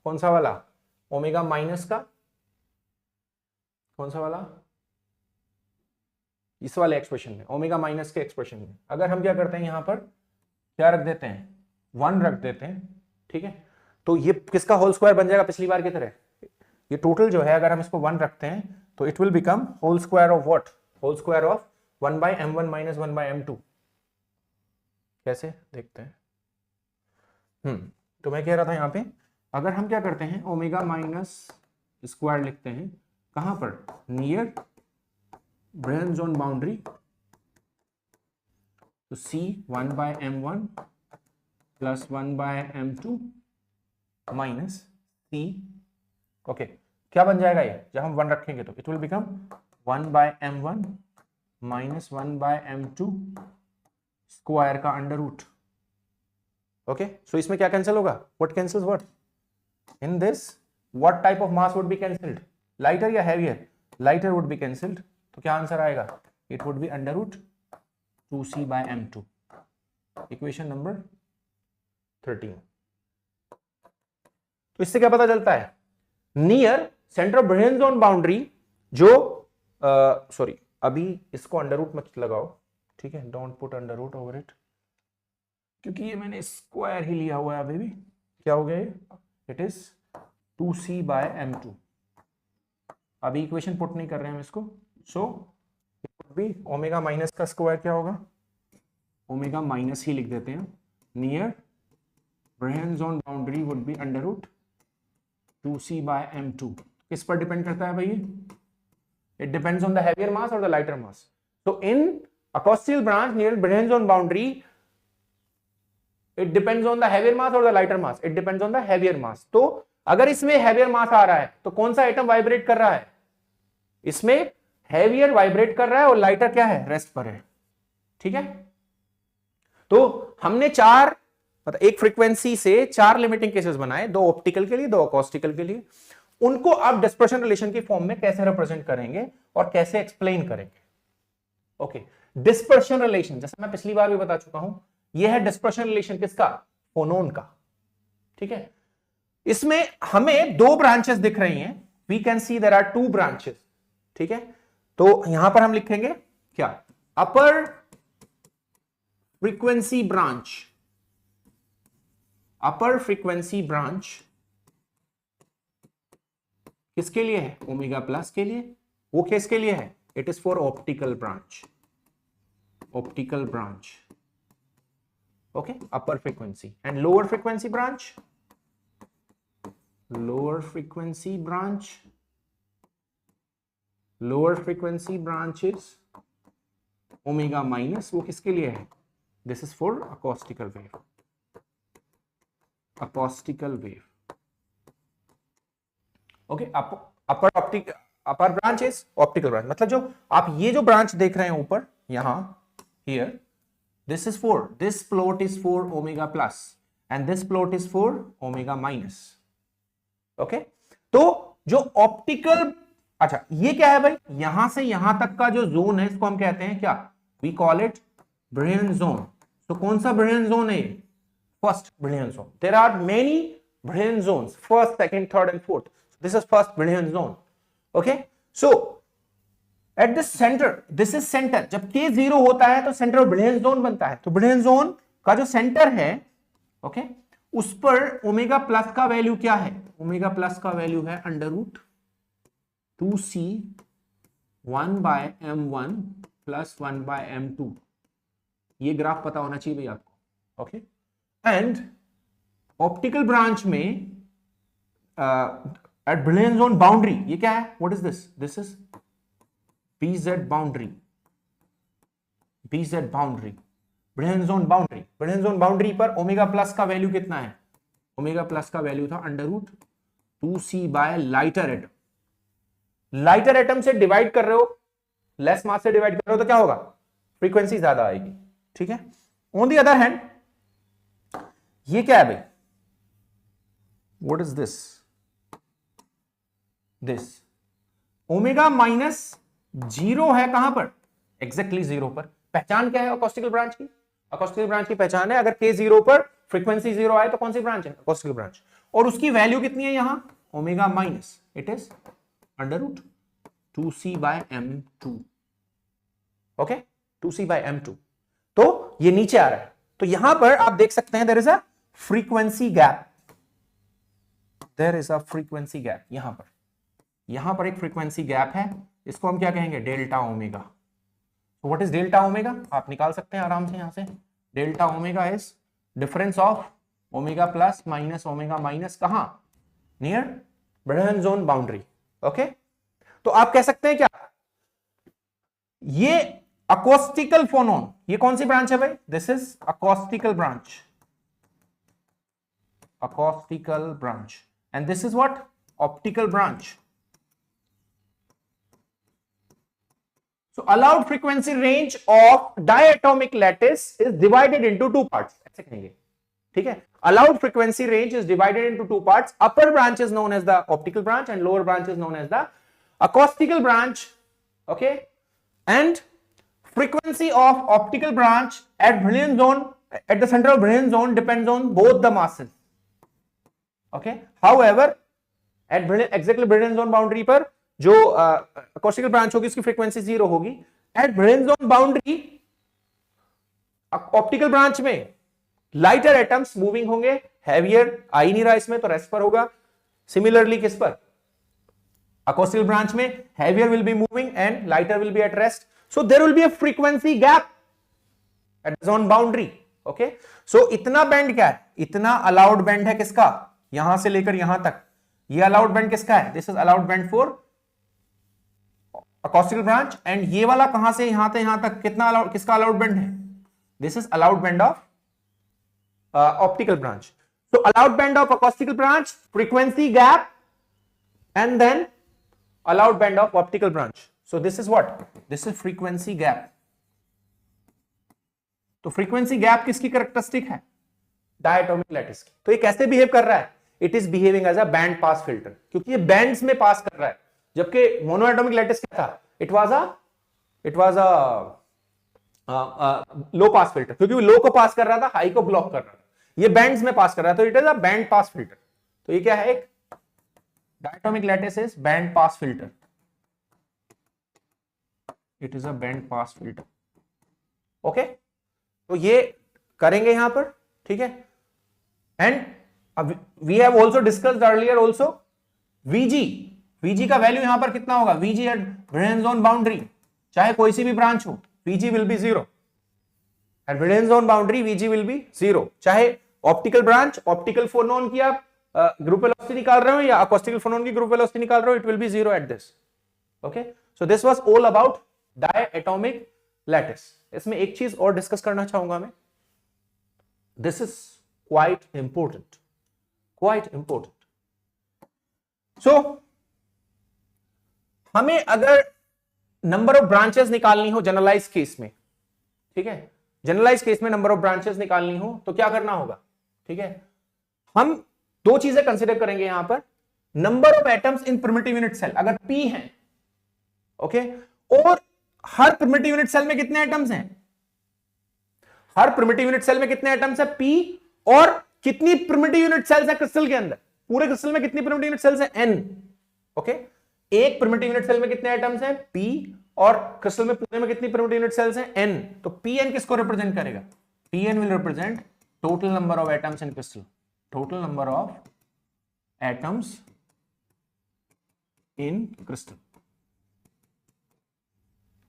कौन सा वाला, ओमेगा माइनस का, कौन सा वाला, इस वाले एक्सप्रेशन में, ओमेगा माइनस के एक्सप्रेशन में, अगर हम क्या करते हैं यहां पर क्या रख देते हैं, 1 रख देते हैं, ठीक है। तो ये किसका होल स्क्वायर बन जाएगा, पिछली बार की तरह, ये टोटल जो है अगर हम इसको 1 रखते हैं तो it will become whole square of what, whole square of 1/m1 minus 1/m2। कैसे देखते हैं, तो मैं कह रहा था यहां पे अगर हम क्या करते हैं ओमेगा माइनस स्क्वायर लिखते हैं, कहां पर, नियर ब्रेन जोन बाउंड्री, तो c 1/m1 plus 1/m2 minus C। Okay, क्या बन जाएगा ये जब हम 1 रखेंगे तो it will become 1/m1 minus 1/m2 square का अंडर रूट। ओके, सो इसमें क्या कैंसिल होगा, what cancels what in this, what type of mass would be cancelled, lighter या heavier, lighter would be cancelled, तो क्या आंसर आएगा, it would be under root 2c/m2, equation number 13। तो इससे क्या पता चलता है, near centre of Brillouin zone boundary जो सॉरी अभी इसको अंडर रूट मत लगाओ, ठीक है, don't put under root over it, क्योंकि ये मैंने स्क्वायर ही लिया हुआ है अभी भी, क्या हो गया ये, इट इज 2c/m2, अभी इक्वेशन पुट नहीं कर रहे हैं हम इसको, सो भी ओमेगा माइनस का स्क्वायर क्या होगा, ओमेगा माइनस ही लिख देते हैं, near Brillouin zone boundary would be under root 2c/m2, किस पर डिपेंड करता है भाई, it depends on the heavier mass और the lighter mass, so in a costal branch near Brillouin zone boundary it depends on the heavier mass or the lighter mass, it depends on the heavier mass। तो अगर इसमें हैवियर मास आ रहा है तो कौन सा एटम वाइब्रेट कर रहा है, इसमें हैवियर वाइब्रेट कर रहा है और लाइटर क्या है, रेस्ट पर है, ठीक है। तो हमने चार मतलब एक फ्रीक्वेंसी से 4 लिमिटिंग केसेस बनाए, 2 ऑप्टिकल के लिए 2 अकॉस्टिकल के लिए, उनको आप डिस्पर्शन रिलेशन की फॉर्म में कैसे रिप्रेजेंट करेंगे और कैसे एक्सप्लेन करेंगे। ओके, डिस्पर्शन रिलेशन जैसे मैं पिछली बार भी बता चुका हूं, यह है डिस्पर्शन रिलेशन किसका, फोनोन का, ठीक है। इसमें हमें 2 ब्रांचेस दिख रही हैं, we can see there are 2 branches, ठीक है। तो यहां पर हम लिखेंगे क्या, upper frequency branch, upper frequency branch किसके लिए है, ओमेगा प्लस के लिए, वो किसके लिए है, it is for optical branch, optical branch, okay, upper frequency, and lower frequency branch, lower frequency branch, lower frequency branch is omega minus, वो किसके लिए है, this is for acoustical wave, acoustical wave, okay. Upper optic upper branch is optical branch, मतलब जो आप ये जो ब्रांच देख रहे हैं ऊपर यहां, here this is for, this plot is for omega plus and this plot is for omega minus, okay. तो जो ऑप्टिकल, अच्छा ये क्या है भाई, यहां से यहां तक का जो जोन है इसको हम कहते हैं क्या, we call it Brillouin zone. तो कौन सा ब्रिलियन जोन है, first Brillouin zone, there are many Brillouin zones, first second third and fourth, this is first Brillouin zone, okay. So at this centre, this is centre, जब k 0 होता है तो सेंटर ऑफ ब्रिलियन जोन बनता है, तो ब्रिलियन जोन का जो सेंटर है, ओके, उस पर ओमेगा प्लस का वैल्यू क्या है, ओमेगा प्लस का वैल्यू है under root 2c 1/m1 plus 1/m2, ये ग्राफ पता होना चाहिए भाई आपको, ओके। एंड ऑप्टिकल ब्रांच में एट ब्रिलियन जोन बाउंड्री, ये क्या है, what is this, this is BZ boundary, BZ boundary, Brillouin zone boundary, Brillouin zone boundary पर ओमेगा प्लस का वैल्यू कितना है, ओमेगा प्लस का वैल्यू था under root 2c by lighter atom, lighter atom से डिवाइड कर रहे हो, लेस मास से डिवाइड कर रहे हो तो क्या होगा, फ्रीक्वेंसी ज्यादा आएगी, ठीक है। ऑन द अदर हैंड ये क्या है भाई, what is this, this omega minus 0 है कहां पर, एग्जैक्टली 0 पर। पहचान क्या है अकॉस्टिकल ब्रांच की, अकॉस्टिकल ब्रांच की पहचान है, अगर k 0 पर फ्रीक्वेंसी 0 आए तो कौन सी ब्रांच है, अकॉस्टिकल ब्रांच, और उसकी वैल्यू कितनी है यहां, omega minus, it is under root 2c/m2, okay, 2c/m2। तो ये नीचे आ रहा है, तो यहां पर आप देख सकते हैं there is a frequency gap, there is a frequency gap, यहां पर एक फ्रीक्वेंसी गैप है, इसको हम क्या कहेंगे, डेल्टा ओमेगा। तो व्हाट इज डेल्टा ओमेगा, आप निकाल सकते हैं आराम से यहां से, delta omega is difference of omega plus minus omega minus, कहां, near Brillouin zone boundary, okay. तो आप कह सकते हैं क्या, ये अकॉस्टिकल फोनोन, ये कौन सी ब्रांच है भाई, this is acoustical branch, acoustical branch, and this is what? Optical branch. So allowed frequency range of diatomic lattice is divided into two parts. ऐसे कहेंगे, ठीक है? Allowed frequency range is divided into two parts. Upper branch is known as the optical branch and lower branch is known as the acoustical branch. Okay, and frequency of optical branch at Brillouin zone, at the center of Brillouin zone, depends on both the masses. Okay, however, at exactly Brillouin zone boundary पर जो acoustical branch होगी उसकी frequency 0 होगी. At Brillouin zone boundary, optical branch में lighter atoms moving होंगे, heavier आ ही नहीं रहा इसमें तो rest पर होगा. Similarly किस पर? Acoustical branch में heavier will be moving and lighter will be at rest. So there will be a frequency gap at the zone boundary. Okay, so इतना band क्या है? इतना allowed band है किसका? यहां से लेकर यहां तक. ये allowed band किसका है? This is allowed band for acoustical branch. and ये वाला कहां से यहां तक कितना allowed, किसका allowed band है? This is allowed band of optical branch. So allowed band of acoustical branch, frequency gap, and then allowed band of optical branch. So this is what? This is frequency gap. तो frequency gap किसकी characteristic है? Diatomic lattice की. तो ये कैसे behave कर रहा है? It is behaving as a band pass filter. क्योंकि ये bands में pass कर रहा है. जबकि monoatomic lattice क्या था? It was a low pass filter. क्योंकि वो low को pass कर रहा था, high को block कर रहा था. ये bands में pass कर रहा है, तो it is a band pass filter. तो ये क्या है? एक diatomic lattice is band pass filter. It is a band pass filter. Okay? तो ये करेंगे यहां पर, ठीक है? And we have also discussed earlier also VG का वैल्यू यहां पर कितना होगा? VG at Brillouin zone boundary, चाहे कोई सी भी ब्रांच हो, VG will be 0. At Brillouin zone boundary VG will be 0. चाहे ऑप्टिकल ब्रांच, ऑप्टिकल फोनोन की आप ग्रुप वेलोसिटी निकाल रहे हो या अकॉस्टिकल फोनोन की ग्रुप वेलोसिटी निकाल रहे हो, it will be 0 at this. Okay, so this was all about diatomic lattice. इसमें एक चीज और डिस्कस करना चाहूंगा मैं. This is quite important. So हमें अगर नंबर ऑफ ब्रांचेस निकालनी हो जनरलाइज केस में, ठीक है, जनरलाइज केस में नंबर ऑफ ब्रांचेस निकालनी हो तो क्या करना होगा? ठीक है, हम दो चीजें कंसिडर करेंगे यहां पर. Number of atoms in primitive unit cell अगर P है, ओके, और हर प्रिमिटिव यूनिट सेल में कितने एटम्स हैं? हर प्रिमिटिव यूनिट सेल में कितने एटम्स है? P. और कितनी प्रिमिटिव यूनिट सेल्स है क्रिस्टल के अंदर? पूरे क्रिस्टल में कितनी प्रिमिटिव यूनिट सेल्स है? N. ओके, एक प्रिमिटिव यूनिट सेल में कितने एटम्स हैं? P. और क्रिस्टल में पूरे में कितनी प्रिमिटिव यूनिट सेल्स हैं? N. तो Pn किसको रिप्रेजेंट करेगा? Pn will represent total number of atoms in crystal. Total number of atoms in crystal.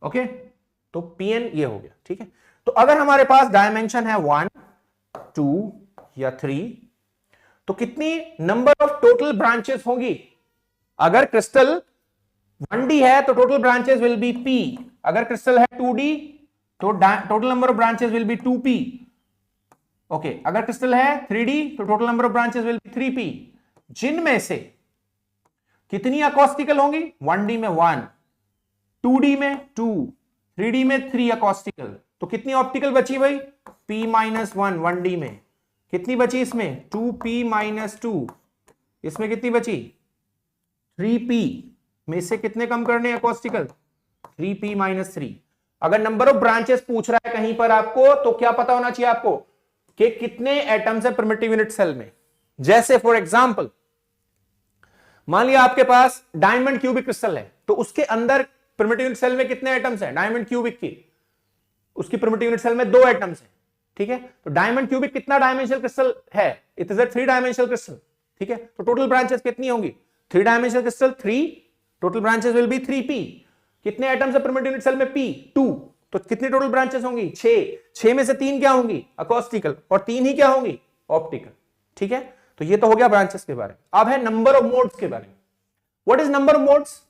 Okay, तो Pn ये हो गया. ठीक है, तो अगर हमारे पास डायमेंशन है 1, 2 या 3, तो कितनी नंबर ऑफ टोटल ब्रांचेस होंगी? अगर क्रिस्टल 1D है तो total branches will be P. अगर क्रिस्टल है 2D तो total number of branches will be 2P. Okay, अगर क्रिस्टल है 3D तो total number of branches will be 3P. जिनमें से कितनी अकॉस्टिकल होंगी? 1D में 1, 2D में 2, 3D में 3 अकॉस्टिकल. तो कितनी ऑप्टिकल बची भाई? P-1 1D में. कितनी बची इसमें? 2P-2. इसमें कितनी बची? 3P. में से कितने कम करने अकॉस्टिकल? 3P-3. अगर नंबर ऑफ ब्रांचेस पूछ रहा है कहीं पर आपको, तो क्या पता होना चाहिए आपको कि कितने एटम्स है प्रिमिटिव यूनिट सेल में. जैसे फॉर एग्जांपल मान लिया आपके पास डायमंड क्यूबिक क्रिस्टल है, तो उसके अंदर प्रिमिटिव यूनिट सेल में कितने एटम्स हैं? डायमंड क्यूबिक की उसकी प्रिमिटिव यूनिट सेल में 2 एटम्स हैं. ठीक है, तो डायमंड क्यूबिक कितना डायमेंशनल क्रिस्टल है? It is a 3 dimensional crystal. ठीक है, तो टोटल ब्रांचेस कितनी होंगी? 3 dimensional crystal 3, total branches will be 3P. कितने एटम्स है प्रिमिटिव यूनिट सेल में? P 2. तो कितनी टोटल ब्रांचेस होंगी? 6 में से 3 क्या होंगी? अकॉस्टिकल. और 3 ही क्या होंगी? ऑप्टिकल. ठीक है, तो ये तो हो गया ब्रांचेस के बारे में. अब है नंबर ऑफ मोड्स के बारे में. What is number of modes?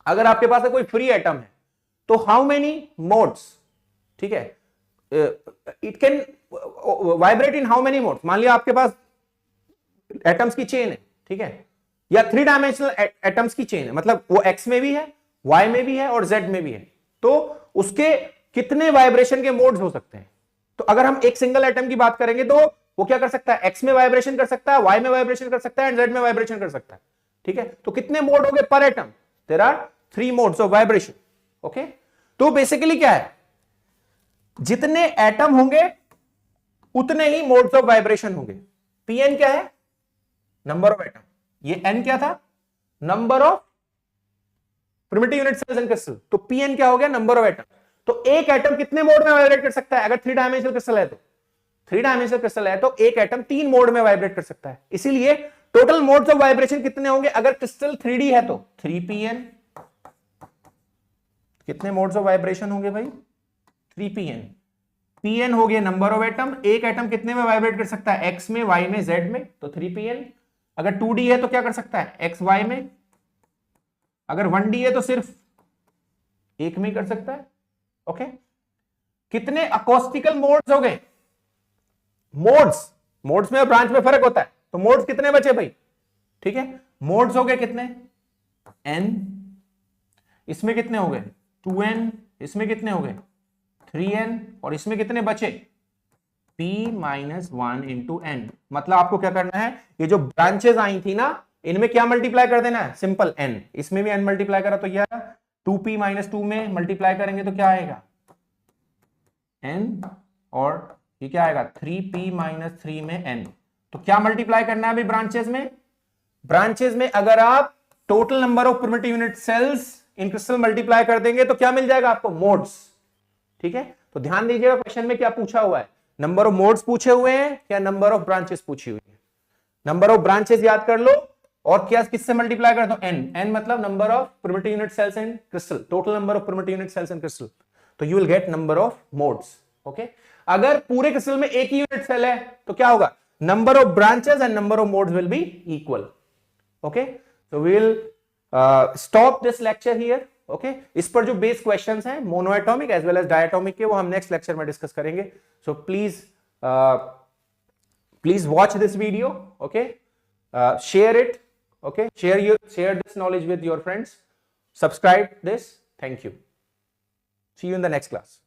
अगर आपके पास कोई फ्री एटम है तो हाउ मेनी मोड्स? ठीक है, it can vibrate in how many modes? मान लिया आपके पास एटम्स की चेन है, ठीक है, या 3 डायमेंशनल एटम्स की चेन है, मतलब वो एक्स में भी है, वाई में भी है और जेड में भी है, तो उसके कितने वाइब्रेशन के मोड्स हो सकते हैं? तो अगर हम एक सिंगल एटम की बात करेंगे तो वो क्या कर सकता है, एक्स में वाइब्रेशन कर सकता है, वाई में वाइब्रेशन कर सकता है एंड जेड में वाइब्रेशन कर सकता है, ठीक है। तो कितने मोड हो गए पर atom? There are 3 modes of vibration, okay. तो बेसिकली क्या है, जितने एटम होंगे उतने ही मोड्स ऑफ वाइब्रेशन होंगे। पीएन क्या है? Number of atom. ये एन क्या था? Number of primitive unit cells in crystal. तो पीएन क्या हो गया? Number of atom. तो एक एटम कितने मोड में वाइब्रेट कर सकता है? अगर 3 डायमेंशनल क्रिस्टल है तो 3 डायमेंशनल क्रिस्टल है तो एक एटम 3 मोड में वाइब्रेट कर सकता है। इसीलिए टोटल मोड्स ऑफ वाइब्रेशन कितने होंगे? अगर क्रिस्टल 3D है तो 3pn। कितने मोड्स ऑफ वाइब्रेशन होंगे भाई? 3pn। pn हो गया नंबर ऑफ एटम। एक एटम कितने में वाइब्रेट कर सकता है? x में, y में, z में, तो 3pn। अगर 2D है तो क्या कर सकता है? x, y में। अगर 1D है तो सिर्फ एक में कर सकता है, ओके। कितने अकोस्टिकल मोड्स हो गए? मोड्स में और ब्रांच में फर्क होता है, तो मोड्स कितने बचे भाई? ठीक है, मोड्स हो गए कितने? n। इसमें कितने हो गए? 2n। इसमें कितने हो गए? 3n। और इसमें कितने बचे? p minus 1 into n। मतलब आपको क्या करना है, ये जो ब्रांचेस आई थी ना, इनमें क्या मल्टीप्लाई कर देना है? Simple n। इसमें भी n मल्टीप्लाई करा तो क्या? 2p माइनस 2 में मल्टीप्लाई करेंगे तो क्या आएगा? n। और ये क्या आएगा? 3p माइनस 3 में n। तो क्या मल्टीप्लाई करना है अभी ब्रांचेस में? ब्रांचेस में अगर आप total number of primitive unit cells in crystal multiply कर देंगे तो क्या मिल जाएगा आपको? मोड्स, ठीक है। तो ध्यान दीजिएगा क्वेश्चन में क्या पूछा हुआ है, नंबर ऑफ मोड्स पूछे हुए हैं या नंबर ऑफ ब्रांचेस पूछी हुई है? नंबर ऑफ ब्रांचेस याद कर लो और क्या किससे मल्टीप्लाई कर दो? n मतलब number of primitive unit cells in crystal, total number of primitive unit cells in crystal, तो you will get number of modes, okay. अगर पूरे क्रिस्टल में एक ही यूनिट सेल है तो क्या होगा? Number of branches and number of modes will be equal, okay. So we will stop this lecture here, okay. इस पर जो बेस क्वेश्चंस हैं monoatomic as well as diatomic के, वो हम नेक्स्ट लेक्चर में डिस्कस करेंगे। So please watch this video, okay, share it, okay, share this knowledge with your friends, subscribe this. Thank you. See you in the next class.